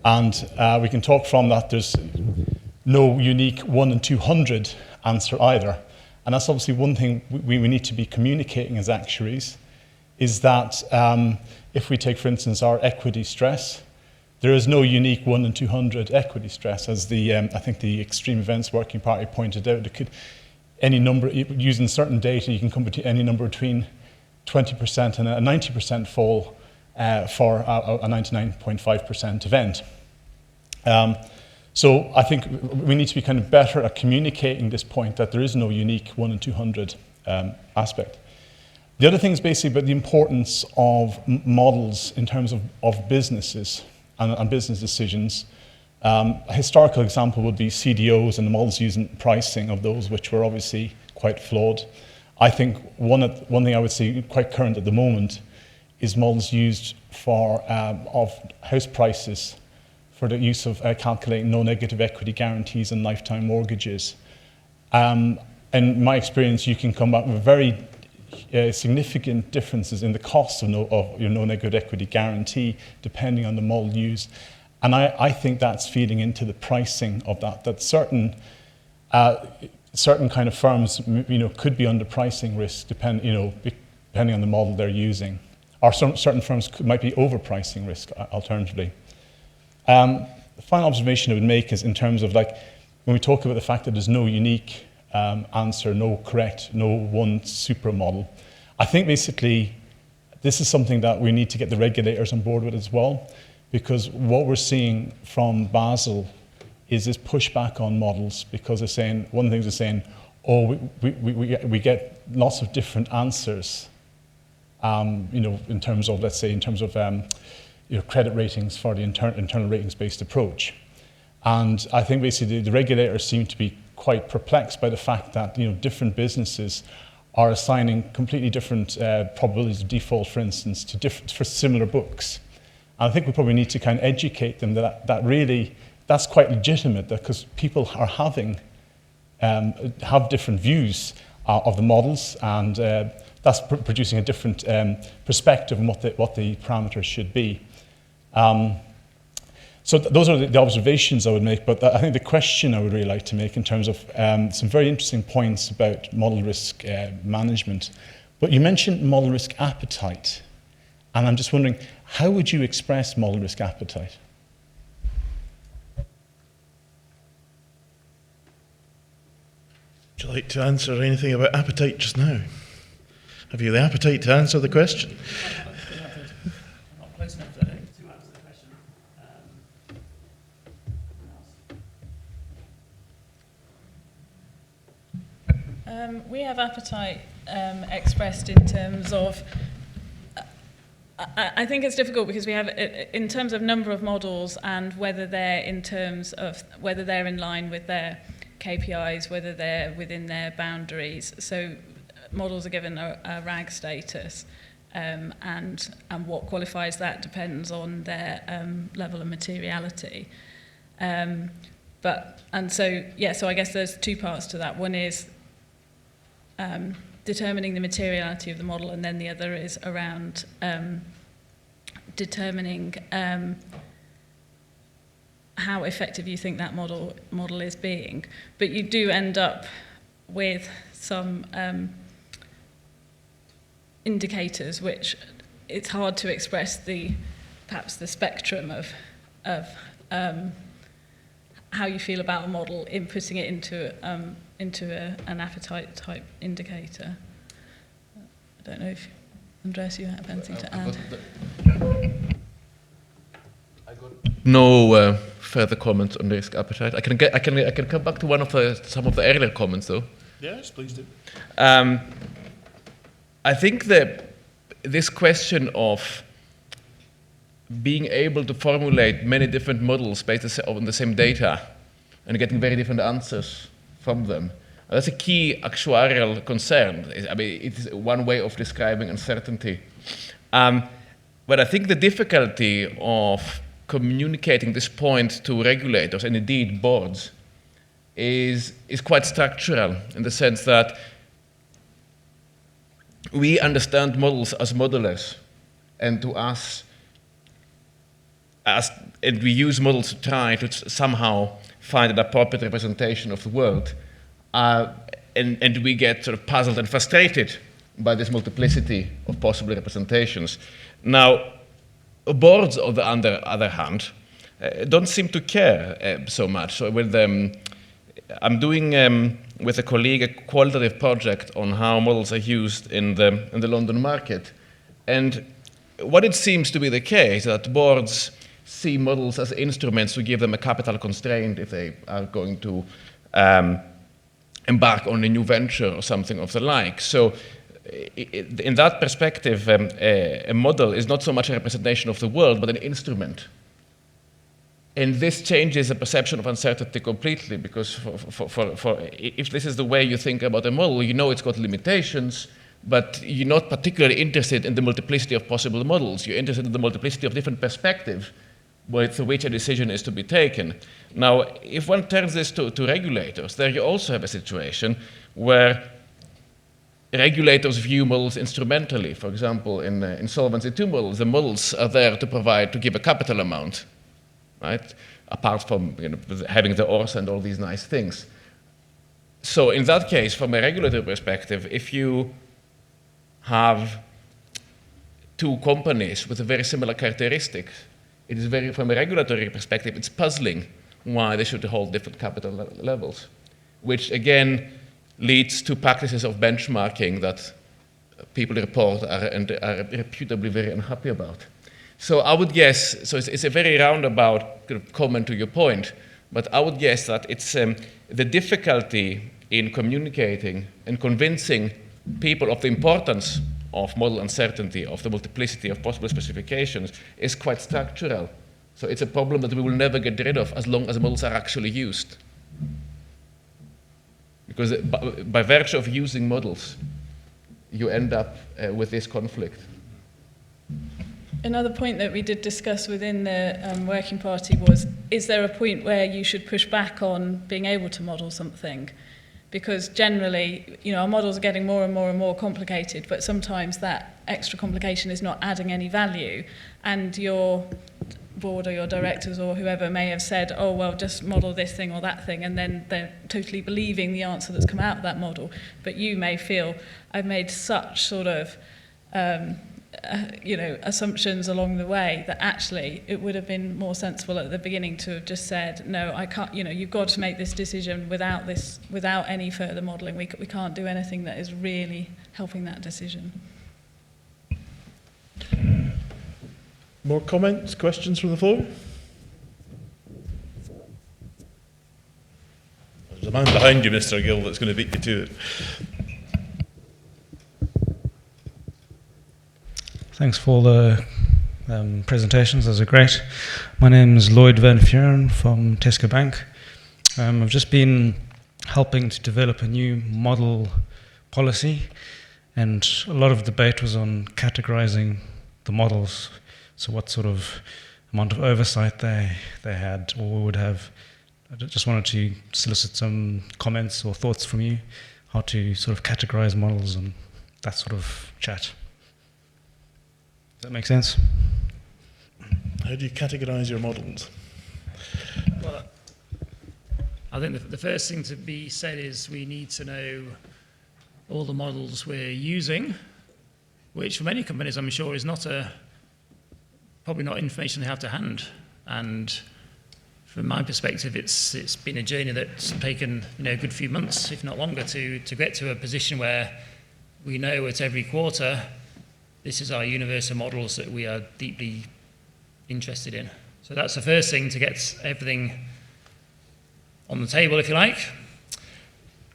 And we can talk from that there's no unique 1 in 200 answer either. And that's obviously one thing we need to be communicating as actuaries, is that if we take, for instance, our equity stress, there is no unique 1 in 200 equity stress, as I think the Extreme Events Working Party pointed out. It could, any number, using certain data, you can come to any number between 20% and a 90% fall for a 99.5% event. So I think we need to be kind of better at communicating this point that there is no unique 1 in 200 aspect. The other thing is basically about the importance of models in terms of businesses and business decisions. A historical example would be CDOs and the models using pricing of those, which were obviously quite flawed. I think one thing I would say quite current at the moment is models used for of house prices for the use of calculating no negative equity guarantees and lifetime mortgages. In my experience, you can come up with very significant differences in the cost of your no negative equity guarantee, depending on the model used. And I think that's feeding into the pricing of that certain kind of firms, could be under pricing risk, depending on the model they're using. Or certain firms might be overpricing risk, alternatively. The final observation I would make is in terms of when we talk about the fact that there's no unique answer, no one super model. I think basically this is something that we need to get the regulators on board with as well, because what we're seeing from Basel is this pushback on models, because they're saying, one of the things they're saying, we get lots of different answers, in terms of, let's say, credit ratings for the internal ratings-based approach. And I think basically the regulators seem to be quite perplexed by the fact that different businesses are assigning completely different probabilities of default, for instance, for similar books. And I think we probably need to kind of educate them that really that's quite legitimate, because people are have different views of the models, and that that's producing a different perspective on what the parameters should be. So those are the observations I would make, but I think the question I would really like to make in terms of some very interesting points about model risk management. But you mentioned model risk appetite, and I'm just wondering, how would you express model risk appetite? Would you like to answer anything about appetite just now? Have you the appetite to answer the question? I'm not close enough to answer the question. We have appetite expressed in terms of, I think it's difficult because we have, in terms of number of models and whether they're in terms of, whether they're in line with their KPIs, whether they're within their boundaries. So models are given a RAG status, and what qualifies that depends on their level of materiality. So I guess there's two parts to that. One is determining the materiality of the model, and then the other is around determining how effective you think that model is being. But you do end up with some indicators which it's hard to express perhaps the spectrum of how you feel about a model in putting it into an appetite type indicator. I don't know if Andreas, you have anything to add. No further comments on risk appetite. I can come back to some of the earlier comments though. Yes, please do. I think that this question of being able to formulate many different models based on the same data and getting very different answers from them, that's a key actuarial concern. I mean, it is one way of describing uncertainty. But I think the difficulty of communicating this point to regulators and indeed boards is quite structural in the sense that we understand models as modelers, and to us, and we use models to try to somehow find an appropriate representation of the world, and we get sort of puzzled and frustrated by this multiplicity of possible representations. Now, boards, on the other hand, don't seem to care so much. So I'm doing with a colleague a qualitative project on how models are used in the London market. And what it seems to be the case is that boards see models as instruments to give them a capital constraint if they are going to embark on a new venture or something of the like. So in that perspective, a model is not so much a representation of the world, but an instrument. And this changes the perception of uncertainty completely, because if this is the way you think about a model, you know it's got limitations, but you're not particularly interested in the multiplicity of possible models. You're interested in the multiplicity of different perspectives through which a decision is to be taken. Now, if one turns this to regulators, there you also have a situation where regulators view models instrumentally. For example, in Solvency II models, the models are there to give a capital amount, right? Apart from having the ORSA and all these nice things. So in that case, from a regulatory perspective, if you have two companies with a very similar characteristics, it is from a regulatory perspective, it's puzzling why they should hold different capital levels, which again leads to practices of benchmarking that people report are reputably very unhappy about. So I would guess, so it's a very roundabout kind of comment to your point, but I would guess that it's the difficulty in communicating and convincing people of the importance of model uncertainty, of the multiplicity of possible specifications, is quite structural. So it's a problem that we will never get rid of as long as models are actually used. Because by virtue of using models, you end up with this conflict. Another point that we did discuss within the working party was, is there a point where you should push back on being able to model something? because generally, our models are getting more and more and more complicated, but sometimes that extra complication is not adding any value, and your board or your directors or whoever may have said, oh, well, just model this thing or that thing, and then they're totally believing the answer that's come out of that model. But you may feel, I've made such sort of assumptions along the way that actually it would have been more sensible at the beginning to have just said, no, I can't, you've got to make this decision without any further modelling. We can't do anything that is really helping that decision. More comments, questions from the floor? There's a man behind you, Mr. Gill, that's going to beat you to it. Thanks for all the presentations, those are great. My name is Lloyd Van Furen from Tesco Bank. I've just been helping to develop a new model policy, and a lot of debate was on categorizing the models, so what sort of amount of oversight they had or would have. I just wanted to solicit some comments or thoughts from you, how to sort of categorize models and that sort of chat. Does that make sense? How do you categorize your models? Well, I think the first thing to be said is we need to know all the models we're using, which for many companies I'm sure is probably not information they have to hand. And from my perspective, it's been a journey that's taken a good few months, if not longer, to get to a position where we know at every quarter this is our universe of models that we are deeply interested in. So that's the first thing, to get everything on the table, if you like.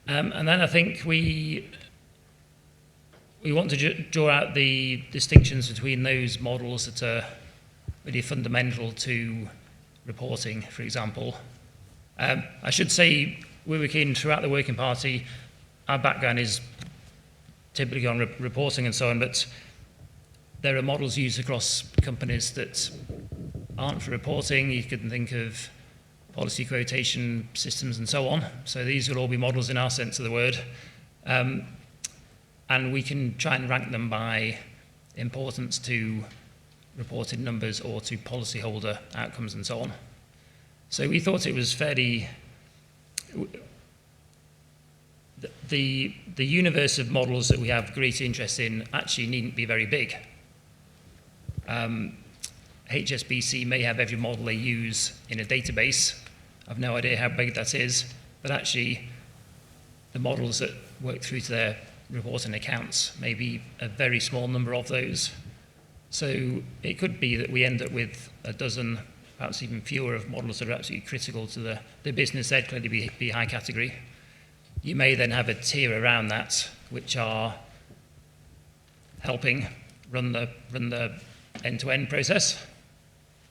And then I think we want to draw out the distinctions between those models that are really fundamental to reporting, for example. I should say we were keen throughout the working party. Our background is typically on reporting and so on, but there are models used across companies that aren't for reporting. You can think of policy quotation systems and so on. So these will all be models in our sense of the word. And we can try and rank them by importance to reported numbers or to policyholder outcomes and so on. So we thought it was fairly... The universe of models that we have great interest in actually needn't be very big. HSBC may have every model they use in a database. I've no idea how big that is, but actually the models that work through to their reporting accounts may be a very small number of those. So it could be that we end up with a dozen, perhaps even fewer, of models that are absolutely critical to the business. They'd clearly be high category. You may then have a tier around that which are helping run the end-to-end process,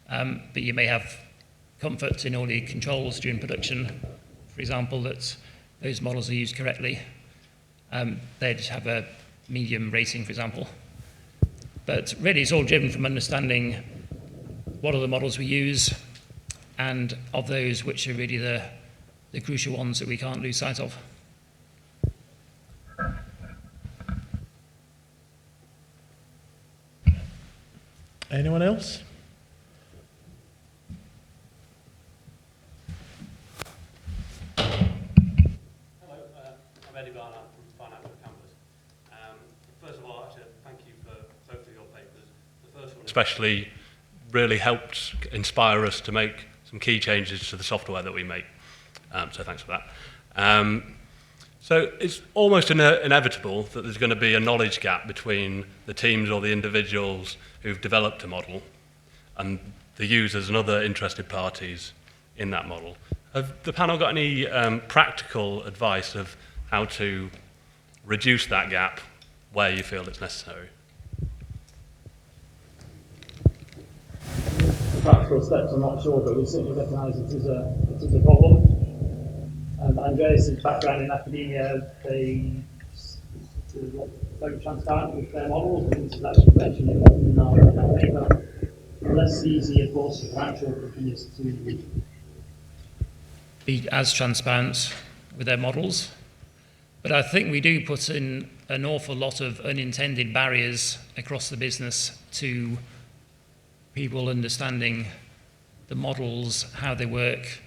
but you may have comfort in all the controls during production, for example, that those models are used correctly. They'd have a medium rating, for example. But really it's all driven from understanding what are the models we use, and of those, which are really the crucial ones that we can't lose sight of. Anyone else? Hello, I'm Eddie Barnard from Financial Campus. First of all, actually, thank you for both of your papers. The first one especially really helped inspire us to make some key changes to the software that we make. So thanks for that. So it's almost inevitable that there's going to be a knowledge gap between the teams or the individuals who've developed a model and the users and other interested parties in that model. Have the panel got any practical advice of how to reduce that gap where you feel it's necessary? Practical steps, I'm not sure, but we certainly recognise it is a problem. Andreas' background in academia, they are very transparent with their models, and this is actually mentioned in our paper. Less easy, of course, for actual companies to be as transparent with their models. But I think we do put in an awful lot of unintended barriers across the business to people understanding the models, how they work,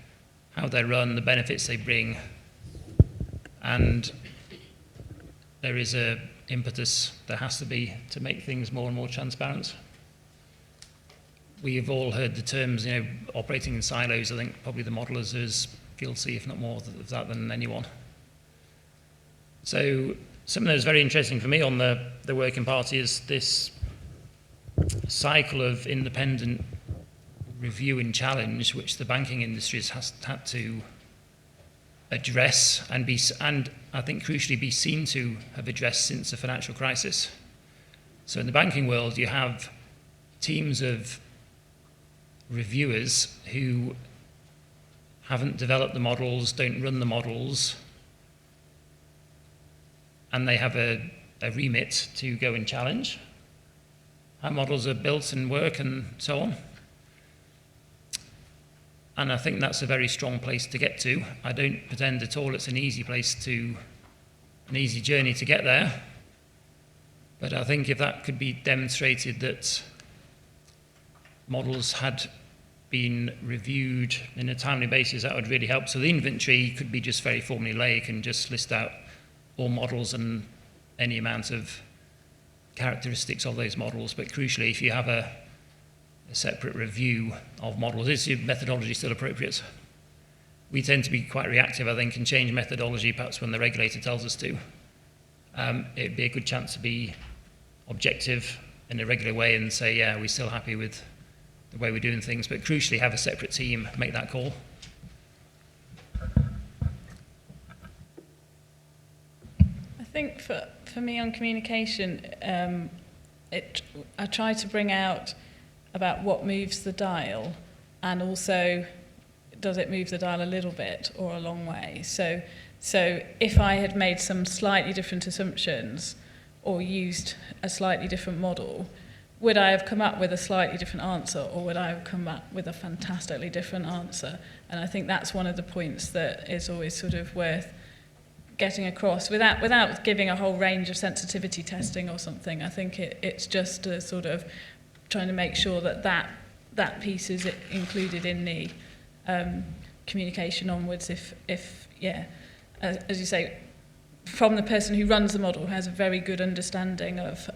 how they run, the benefits they bring. And there is a impetus there has to be to make things more and more transparent. We have all heard the terms, operating in silos. I think probably the modelers are as guilty, if not more, of that than anyone. So something that was very interesting for me on the working party is this cycle of independent review and challenge, which the banking industry has had to address and I think crucially be seen to have addressed since the financial crisis. So in the banking world, you have teams of reviewers who haven't developed the models, don't run the models, and they have a remit to go and challenge how models are built and work and so on. And I think that's a very strong place to get to. I don't pretend at all it's an easy journey to get there. But I think if that could be demonstrated that models had been reviewed in a timely basis, that would really help. So the inventory could be just very formulaic and just list out all models and any amount of characteristics of those models. But crucially, if you have a separate review of models, is your methodology still appropriate? We tend to be quite reactive, I think, and change methodology perhaps when the regulator tells us to. It'd be a good chance to be objective in a regular way and say, yeah, we're still happy with the way we're doing things, but crucially have a separate team make that call. I think for me on communication, I try to bring out about what moves the dial, and also does it move the dial a little bit or a long way. So if I had made some slightly different assumptions or used a slightly different model, would I have come up with a slightly different answer, or would I have come up with a fantastically different answer? And I think that's one of the points that is always sort of worth getting across without giving a whole range of sensitivity testing or something. I think it's just a sort of trying to make sure that piece is included in the communication onwards. If as you say, from the person who runs the model, who has a very good understanding of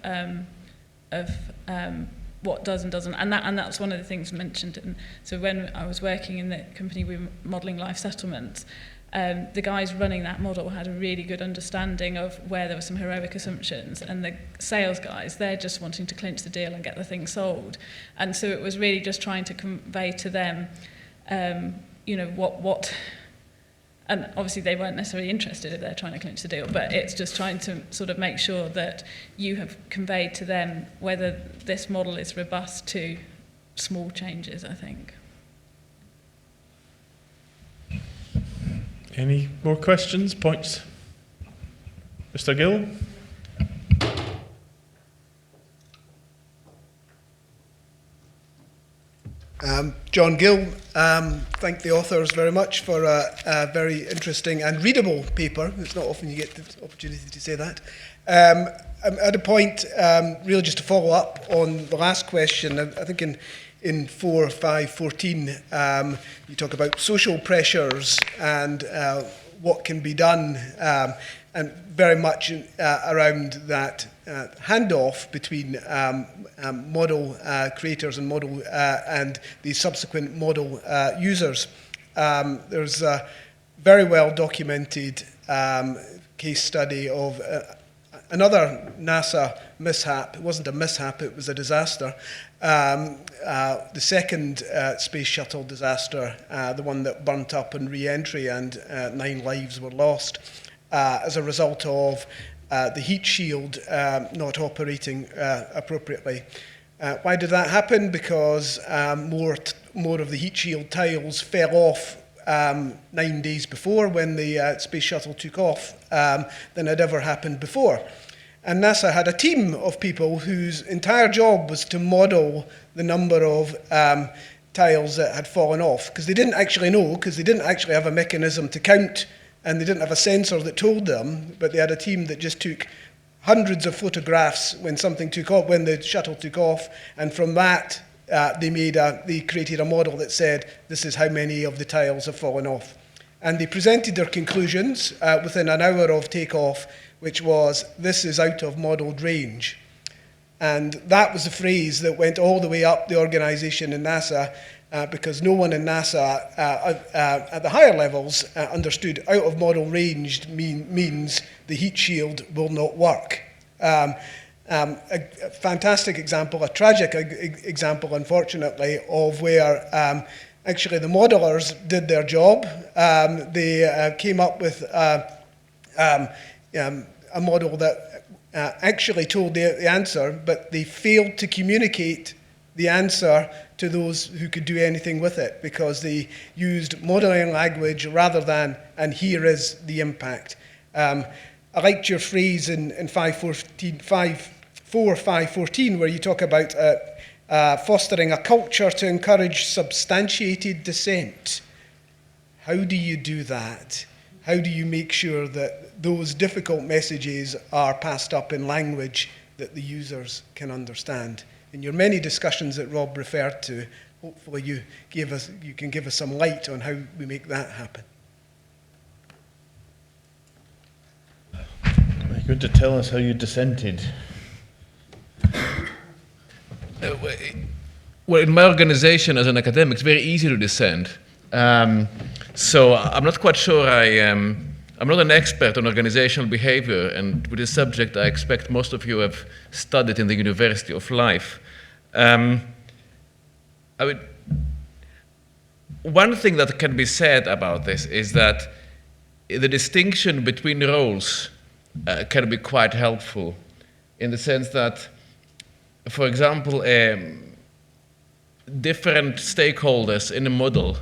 what does and doesn't, and that's one of the things mentioned. And so when I was working in the company we were modelling life settlements, the guys running that model had a really good understanding of where there were some heroic assumptions, and the sales guys, they're just wanting to clinch the deal and get the thing sold. And so it was really just trying to convey to them, what, and obviously they weren't necessarily interested if they're trying to clinch the deal, but it's just trying to sort of make sure that you have conveyed to them whether this model is robust to small changes, I think. Any more questions, points? Mr. Gill? John Gill, thank the authors very much for a very interesting and readable paper. It's not often you get the opportunity to say that. I'm at a point, really just to follow up on the last question. I think in 4.5.14, you talk about social pressures and what can be done, and very much around that handoff between model creators and model and the subsequent model users. There's a very well documented case study of another NASA mishap. It wasn't a mishap, it was a disaster. The second space shuttle disaster, the one that burnt up on re-entry and 9 lives were lost as a result of the heat shield not operating appropriately. Why did that happen? Because more of the heat shield tiles fell off 9 days before when the space shuttle took off than had ever happened before. And NASA had a team of people whose entire job was to model the number of tiles that had fallen off, because they didn't actually know, because they didn't actually have a mechanism to count and they didn't have a sensor that told them, but they had a team that just took hundreds of photographs when something took off, when the shuttle took off, and from that they created a model that said this is how many of the tiles have fallen off. And they presented their conclusions within an hour of takeoff, which was, this is out of modelled range. And that was the phrase that went all the way up the organisation in NASA, because no one in NASA at the higher levels understood out of model range means the heat shield will not work. A fantastic example, a tragic example, unfortunately, of where actually the modelers did their job. They came up with a model that actually told the answer, but they failed to communicate the answer to those who could do anything with it, because they used modelling language rather than, and here is the impact. I liked your phrase in 5.4.5.14 where you talk about fostering a culture to encourage substantiated dissent. How do you do that? How do you make sure that those difficult messages are passed up in language that the users can understand? In your many discussions that Rob referred to, hopefully you can give us some light on how we make that happen. Are you going to tell us how you dissented? Well, in my organization as an academic, it's very easy to dissent. So I'm not quite sure I'm not an expert on organizational behavior, and with this subject I expect most of you have studied in the University of Life. One thing that can be said about this is that the distinction between roles can be quite helpful, in the sense that, for example, different stakeholders in a model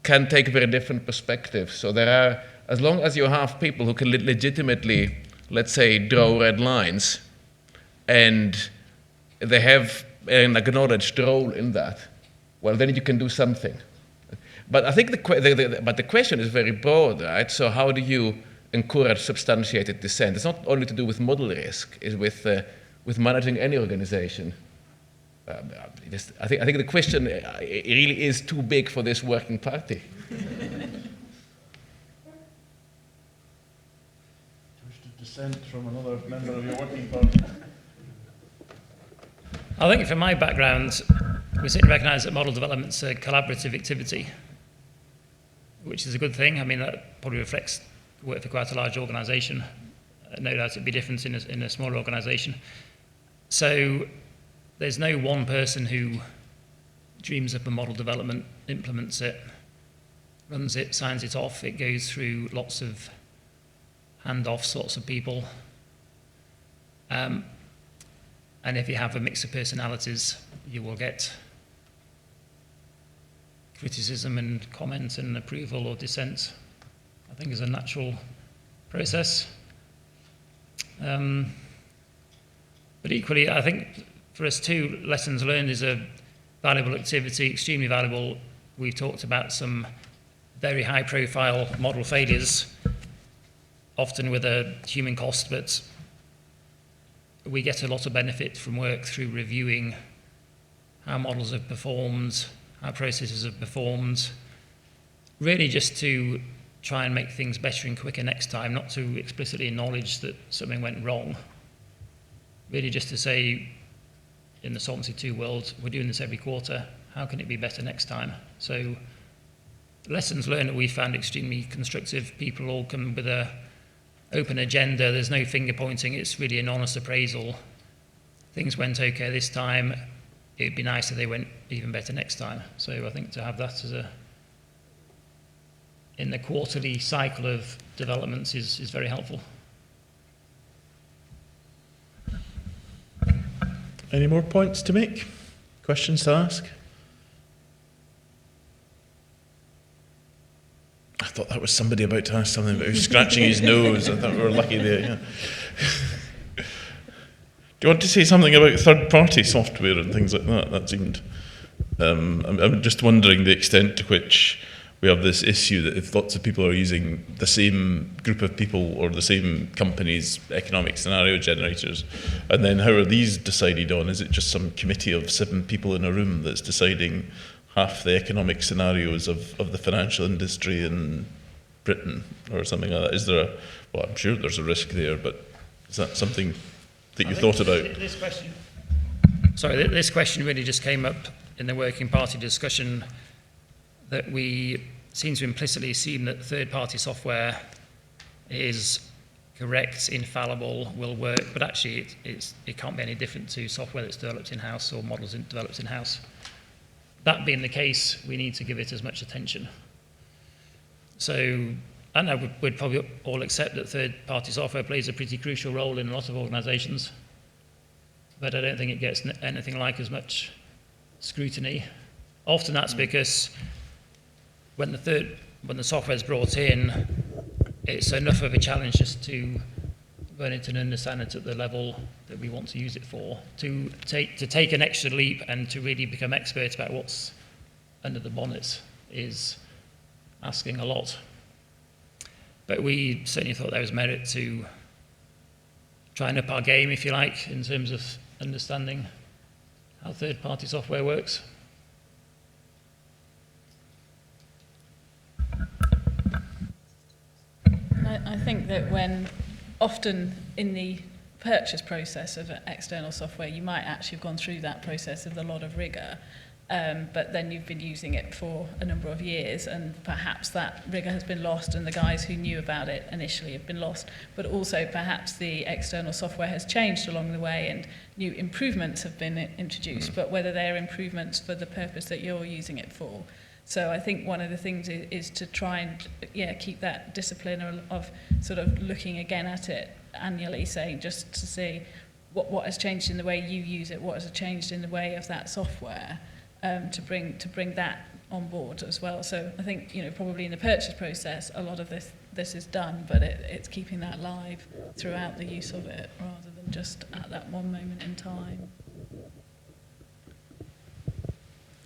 can take very different perspectives. So there are, as long as you have people who can legitimately, let's say, draw red lines, and they have an acknowledged role in that, well, then you can do something. But I think the question is very broad, right? So how do you encourage substantiated dissent? It's not only to do with model risk, it's with managing any organization. I think the question it really is too big for this working party. Dissent from another member of your working party. I think from my background, we certainly recognise that model development's a collaborative activity, which is a good thing. I mean, that probably reflects work for quite a large organisation. No doubt it'd be different in a smaller organisation. So there's no one person who dreams up a model development, implements it, runs it, signs it off. It goes through lots of hand-off sorts of people. And if you have a mix of personalities, you will get criticism and comment and approval or dissent. I think is a natural process. But equally, I think for us too, lessons learned is a valuable activity, extremely valuable. We've talked about some very high-profile model failures, often with a human cost, but we get a lot of benefit from work through reviewing how models have performed, how processes have performed, really just to try and make things better and quicker next time, not to explicitly acknowledge that something went wrong. Really just to say, in the Solvency II world, we're doing this every quarter, how can it be better next time? So lessons learned that we found extremely constructive. People all come with an open agenda, there's no finger pointing, it's really an honest appraisal. Things went okay this time, it'd be nice if they went even better next time. So I think to have that as in the quarterly cycle of developments is very helpful. Any more points to make? Questions to ask? I thought that was somebody about to ask something, but he was scratching his nose. I thought we were lucky there. Yeah. Do you want to say something about third-party software and things like that? That seemed. I'm just wondering the extent to which we have this issue that if lots of people are using the same group of people or the same company's economic scenario generators, and then how are these decided on? Is it just some committee of 7 people in a room that's deciding half the economic scenarios of the financial industry in Britain or something like that? Is there well, I'm sure there's a risk there, but is that something that you thought about? This question really just came up in the working party discussion, that we seem to implicitly assume that third-party software is correct, infallible, will work, but actually it can't be any different to software that's developed in-house or models developed in-house. That being the case, we need to give it as much attention. So I know we'd probably all accept that third-party software plays a pretty crucial role in a lot of organisations, but I don't think it gets anything like as much scrutiny. Often that's because when the software is brought in, it's enough of a challenge just to learn it and understand it at the level that we want to use it for, to take an extra leap and to really become expert about what's under the bonnet is asking a lot. But we certainly thought there was merit to trying up our game, if you like, in terms of understanding how third-party software works. I think that when often in the purchase process of external software, you might actually have gone through that process with a lot of rigour, but then you've been using it for a number of years, and perhaps that rigour has been lost and the guys who knew about it initially have been lost, but also perhaps the external software has changed along the way and new improvements have been introduced, but whether they're improvements for the purpose that you're using it for. So I think one of the things is to try and keep that discipline of sort of looking again at it annually, saying just to see what has changed in the way you use it, what has changed in the way of that software, to bring that on board as well. So I think probably in the purchase process a lot of this is done, but it's keeping that live throughout the use of it rather than just at that one moment in time.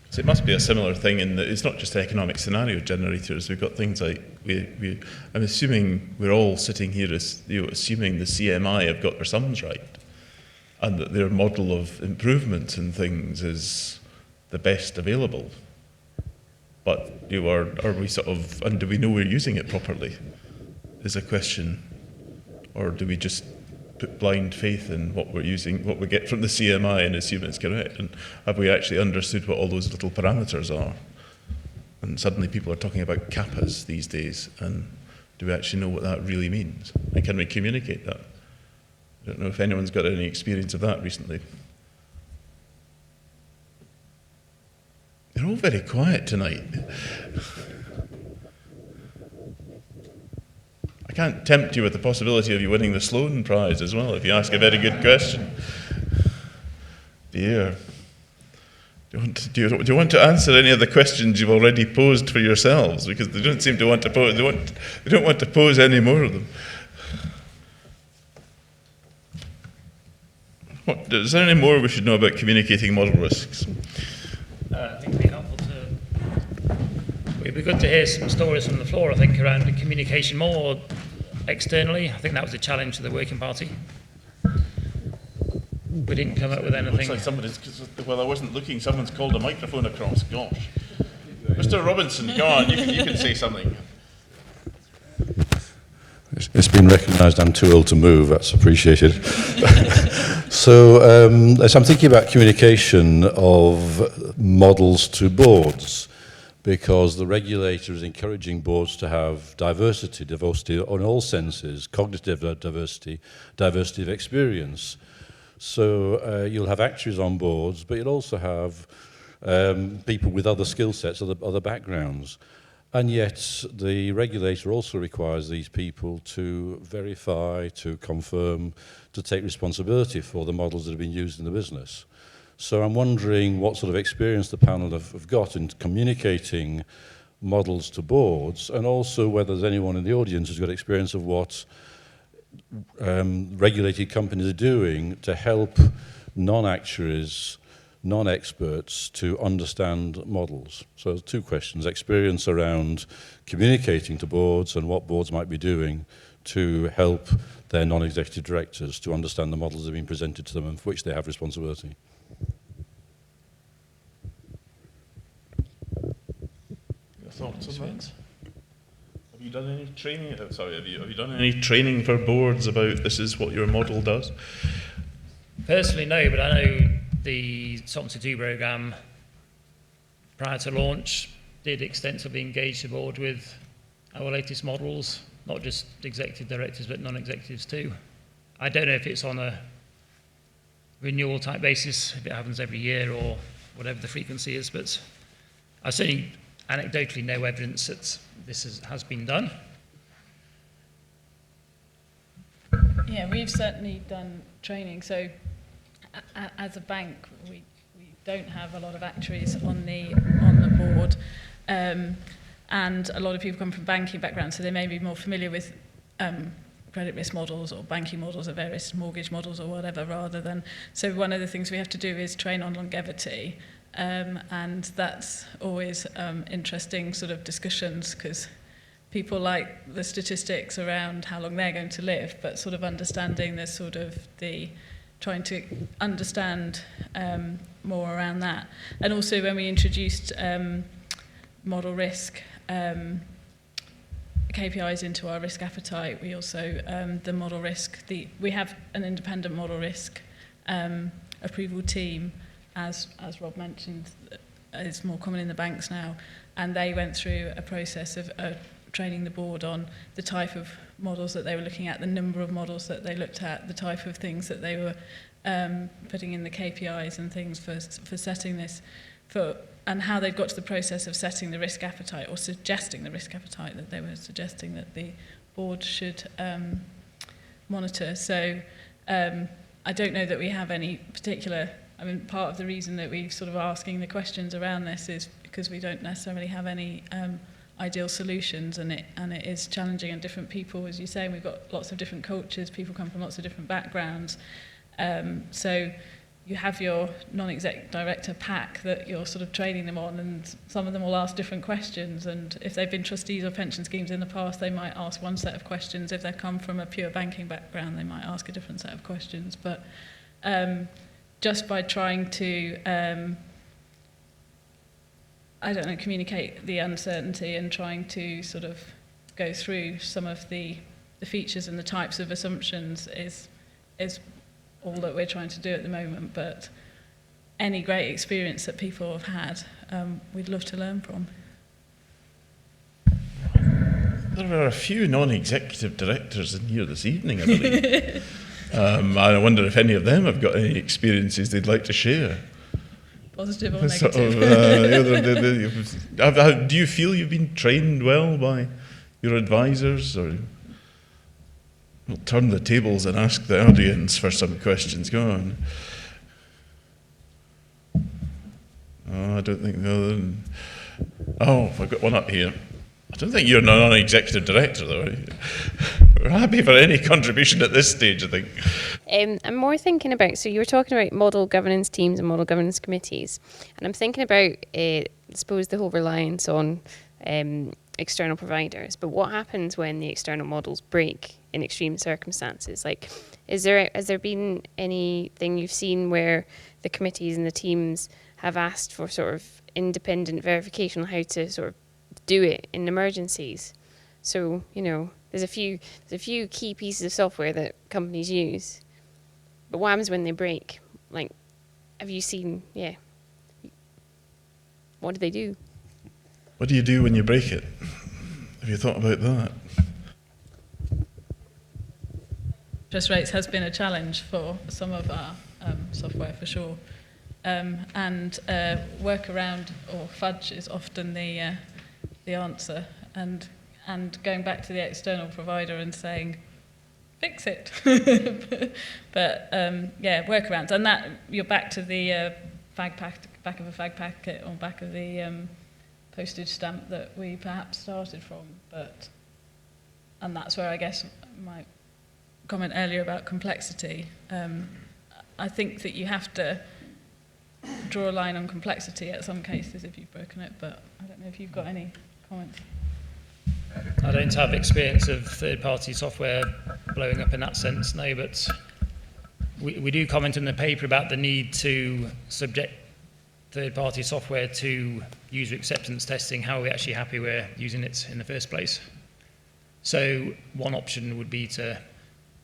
So it must be a similar thing in that it's not just economic scenario generators. We've got things like I'm assuming we're all sitting here as assuming the CMI have got their sums right, and that their model of improvements and things is the best available. But are we sort of, and do we know we're using it properly? Is a question, or do we just put blind faith in what we're using, what we get from the CMI, and assume it's correct? And have we actually understood what all those little parameters are? And suddenly people are talking about kappas these days, and do we actually know what that really means? And can we communicate that? I don't know if anyone's got any experience of that recently. They're all very quiet tonight. I can't tempt you with the possibility of you winning the Sloan Prize as well if you ask a very good question. Dear. Do you want to answer any of the questions you've already posed for yourselves? Because they don't seem to want to pose. They don't want to pose any more of them. Is there any more we should know about communicating model risks? I think it'd be helpful it'd be good to hear some stories from the floor, I think, around the communication more externally. I think that was a challenge to the working party. We didn't come up with anything. Looks like well, I wasn't looking. Someone's called a microphone across. Gosh. Mr. Robinson, go on. You can say something. It's been recognised I'm too old to move. That's appreciated. So as I'm thinking about communication of models to boards, because the regulator is encouraging boards to have diversity on all senses, cognitive diversity, diversity of experience. So you'll have actuaries on boards, but you'll also have people with other skill sets, other backgrounds. And yet the regulator also requires these people to verify, to confirm, to take responsibility for the models that have been used in the business. So I'm wondering what sort of experience the panel have got in communicating models to boards, and also whether there's anyone in the audience who's got experience of what regulated companies are doing to help non-actuaries non-experts to understand models. So there's two questions: experience around communicating to boards and what boards might be doing to help their non-executive directors to understand the models that have been presented to them and for which they have responsibility. Your thoughts on that? Have you done any training? Sorry, have you done any training for boards about this is what your model does? Personally, no, but I know the Solvency II programme, prior to launch, did extensively engage the board with our latest models, not just executive directors, but non-executives too. I don't know if it's on a renewal type basis, if it happens every year or whatever the frequency is, but I certainly anecdotally no evidence that this has been done. Yeah, we've certainly done training. So as a bank, we don't have a lot of actuaries on the board, and a lot of people come from banking backgrounds, so they may be more familiar with credit risk models or banking models or various mortgage models or whatever, rather than. So one of the things we have to do is train on longevity, and that's always interesting sort of discussions, because people like the statistics around how long they're going to live, but sort of understanding the sort of trying to understand more around that. And also when we introduced model risk KPIs into our risk appetite, we also, the model risk, we have an independent model risk approval team, as Rob mentioned, is more common in the banks now, and they went through a process of training the board on the type of models that they were looking at, the number of models that they looked at, the type of things that they were putting in the KPIs and things for setting this, and how they've got to the process of setting the risk appetite, or suggesting the risk appetite that they were suggesting that the board should monitor. So I don't know that we have any particular, I mean, part of the reason that we're sort of asking the questions around this is because we don't necessarily have any ideal solutions, and it is challenging, and different people, as you say, we've got lots of different cultures, people come from lots of different backgrounds, so you have your non-exec director pack that you're sort of training them on, and some of them will ask different questions, and if they've been trustees of pension schemes in the past, they might ask one set of questions. If they come from a pure banking background, they might ask a different set of questions. But just by trying to I don't know, communicate the uncertainty and trying to sort of go through some of the features and the types of assumptions is all that we're trying to do at the moment. But any great experience that people have had, we'd love to learn from. There are a few non-executive directors in here this evening, I believe. I wonder if any of them have got any experiences they'd like to share. Positive or Sort negative? of, do you feel you've been trained well by your advisors? Or we'll turn the tables and ask the audience for some questions. Go on. Oh, I don't think the oh, I've got one up here. I don't think you're a non-executive director, though. We're happy for any contribution at this stage, I think. I'm more thinking about, so you were talking about model governance teams and model governance committees, and I'm thinking about, I suppose, the whole reliance on external providers. But what happens when the external models break in extreme circumstances? Like, has there been anything you've seen where the committees and the teams have asked for sort of independent verification on how to sort of do it in emergencies? So, you know, there's a few key pieces of software that companies use, but what happens when they break? Like, have you seen, what do they do? What do you do when you break it? Have you thought about that? Interest rates has been a challenge for some of our software, for sure. And workaround or fudge is often the answer, and going back to the external provider and saying, fix it. But workarounds, and that you're back to the back of a fag packet or back of the postage stamp that we perhaps started from. And that's where I guess my comment earlier about complexity. I think that you have to draw a line on complexity at some cases if you've broken it, but I don't know if you've got any comments. I don't have experience of third-party software blowing up in that sense, no, but we do comment in the paper about the need to subject third-party software to user acceptance testing, how are we actually happy we're using it in the first place. So one option would be to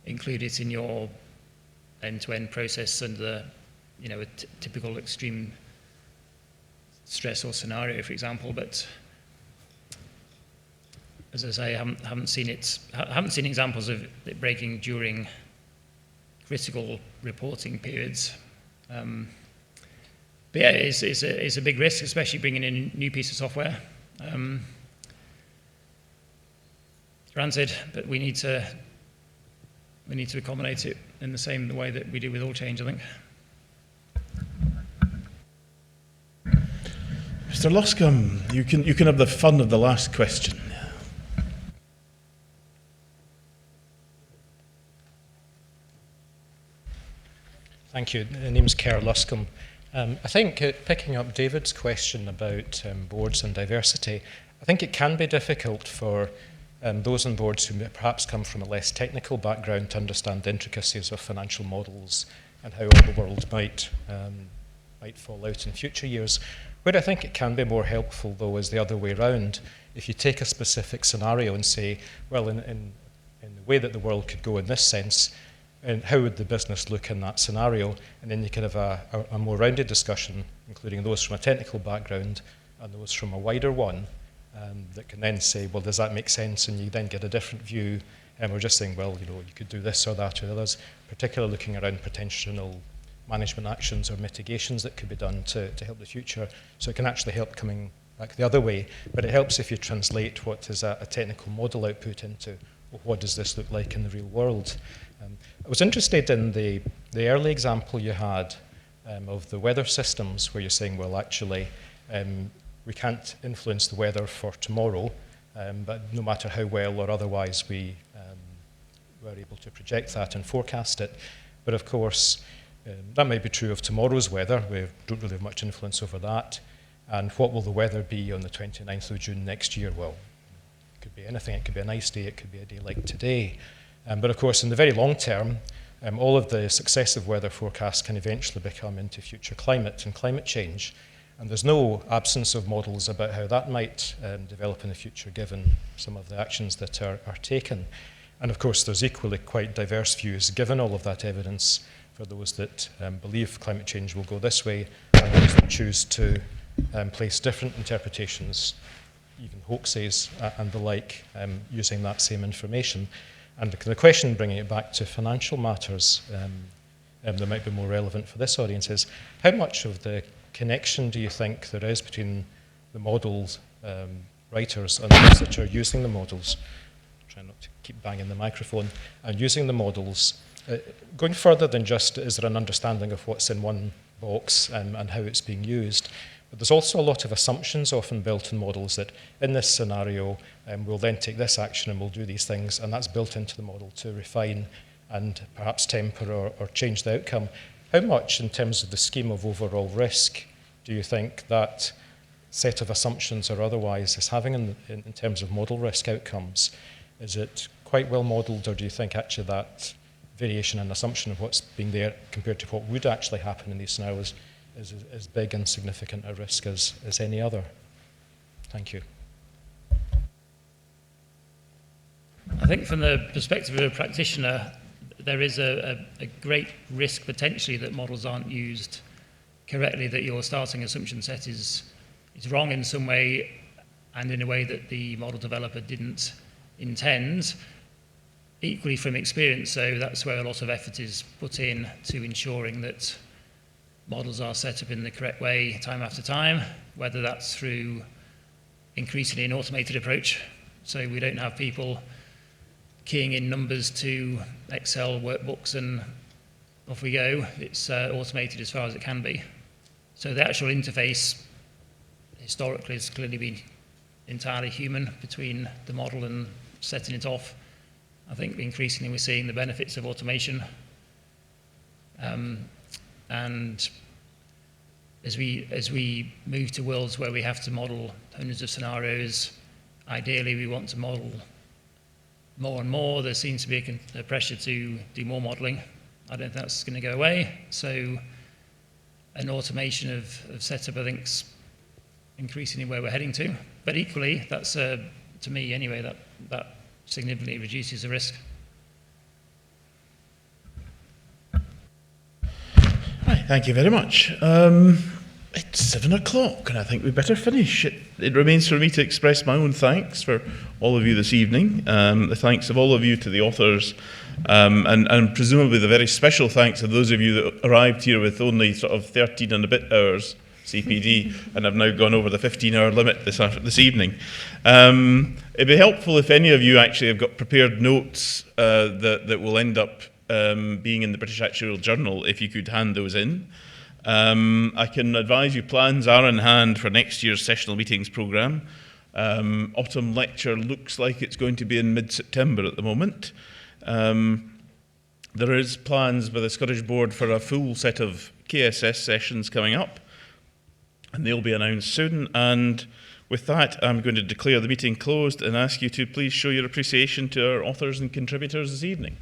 include it in your end-to-end process under a typical extreme stress or scenario, for example, but as I say, I haven't seen examples of it breaking during critical reporting periods. But yeah, it's a big risk, especially bringing in a new piece of software. Granted, but we need to accommodate it in the same way that we do with all change, I think. Mr. Luscombe, you can have the fun of the last question. Thank you. The name's Kerr Luscombe. I think picking up David's question about boards and diversity, I think it can be difficult for those on boards who perhaps come from a less technical background to understand the intricacies of financial models and how all the world might fall out in future years. Where I think it can be more helpful, though, is the other way around. If you take a specific scenario and say, well, in the way that the world could go in this sense, and how would the business look in that scenario? And then you can have a more rounded discussion, including those from a technical background and those from a wider one, that can then say, well, does that make sense? And you then get a different view. And we're just saying, well, you could do this or that or the others, particularly looking around potential management actions or mitigations that could be done to help the future. So it can actually help coming back the other way, but it helps if you translate what is a technical model output into, well, what does this look like in the real world? I was interested in the early example you had of the weather systems, where you're saying, well, actually, we can't influence the weather for tomorrow, but no matter how well or otherwise we were able to project that and forecast it. But of course, that might be true of tomorrow's weather. We don't really have much influence over that. And what will the weather be on the 29th of June next year? Well, it could be anything. It could be a nice day. It could be a day like today. But of course, in the very long term, all of the successive weather forecasts can eventually become into future climate and climate change. And there's no absence of models about how that might develop in the future, given some of the actions that are taken. And of course, there's equally quite diverse views, given all of that evidence, for those that believe climate change will go this way, and those that choose to place different interpretations, even hoaxes and the like, using that same information. And the question, bringing it back to financial matters, that might be more relevant for this audience, is how much of the connection do you think there is between the models writers and those that are using the models? Trying not to keep banging the microphone, and using the models, going further than just is there an understanding of what's in one box and how it's being used. But there's also a lot of assumptions often built in models that in this scenario, we'll then take this action and we'll do these things, and that's built into the model to refine and perhaps temper or change the outcome. How much, in terms of the scheme of overall risk, do you think that set of assumptions or otherwise is having in terms of model risk outcomes? Is it quite well modelled, or do you think actually that variation and assumption of what's being there compared to what would actually happen in these scenarios is as big and significant a risk as any other? Thank you. I think from the perspective of a practitioner, there is a great risk potentially that models aren't used correctly, that your starting assumption set is wrong in some way and in a way that the model developer didn't intend. Equally from experience, so that's where a lot of effort is put in to ensuring that models are set up in the correct way time after time, whether that's through increasingly an automated approach, so we don't have people keying in numbers to Excel workbooks and off we go. It's automated as far as it can be. So the actual interface historically has clearly been entirely human between the model and setting it off. I think increasingly we're seeing the benefits of automation. And as we move to worlds where we have to model hundreds of scenarios, ideally we want to model more and more. There seems to be a pressure to do more modelling. I don't think that's going to go away. So an automation of setup, I think, is increasingly where we're heading to. But equally, that's, to me anyway, that significantly reduces the risk. Right, thank you very much. It's 7 o'clock, and I think we better finish. It remains for me to express my own thanks for all of you this evening, the thanks of all of you to the authors, and presumably the very special thanks of those of you that arrived here with only sort of 13 and a bit hours CPD and have now gone over the 15-hour limit this evening. It'd be helpful if any of you actually have got prepared notes that will end up being in the British Actuarial Journal, if you could hand those in. I can advise you plans are in hand for next year's sessional meetings programme. Autumn lecture looks like it's going to be in mid-September at the moment. There is plans by the Scottish Board for a full set of KSS sessions coming up, and they'll be announced soon. And with that, I'm going to declare the meeting closed and ask you to please show your appreciation to our authors and contributors this evening.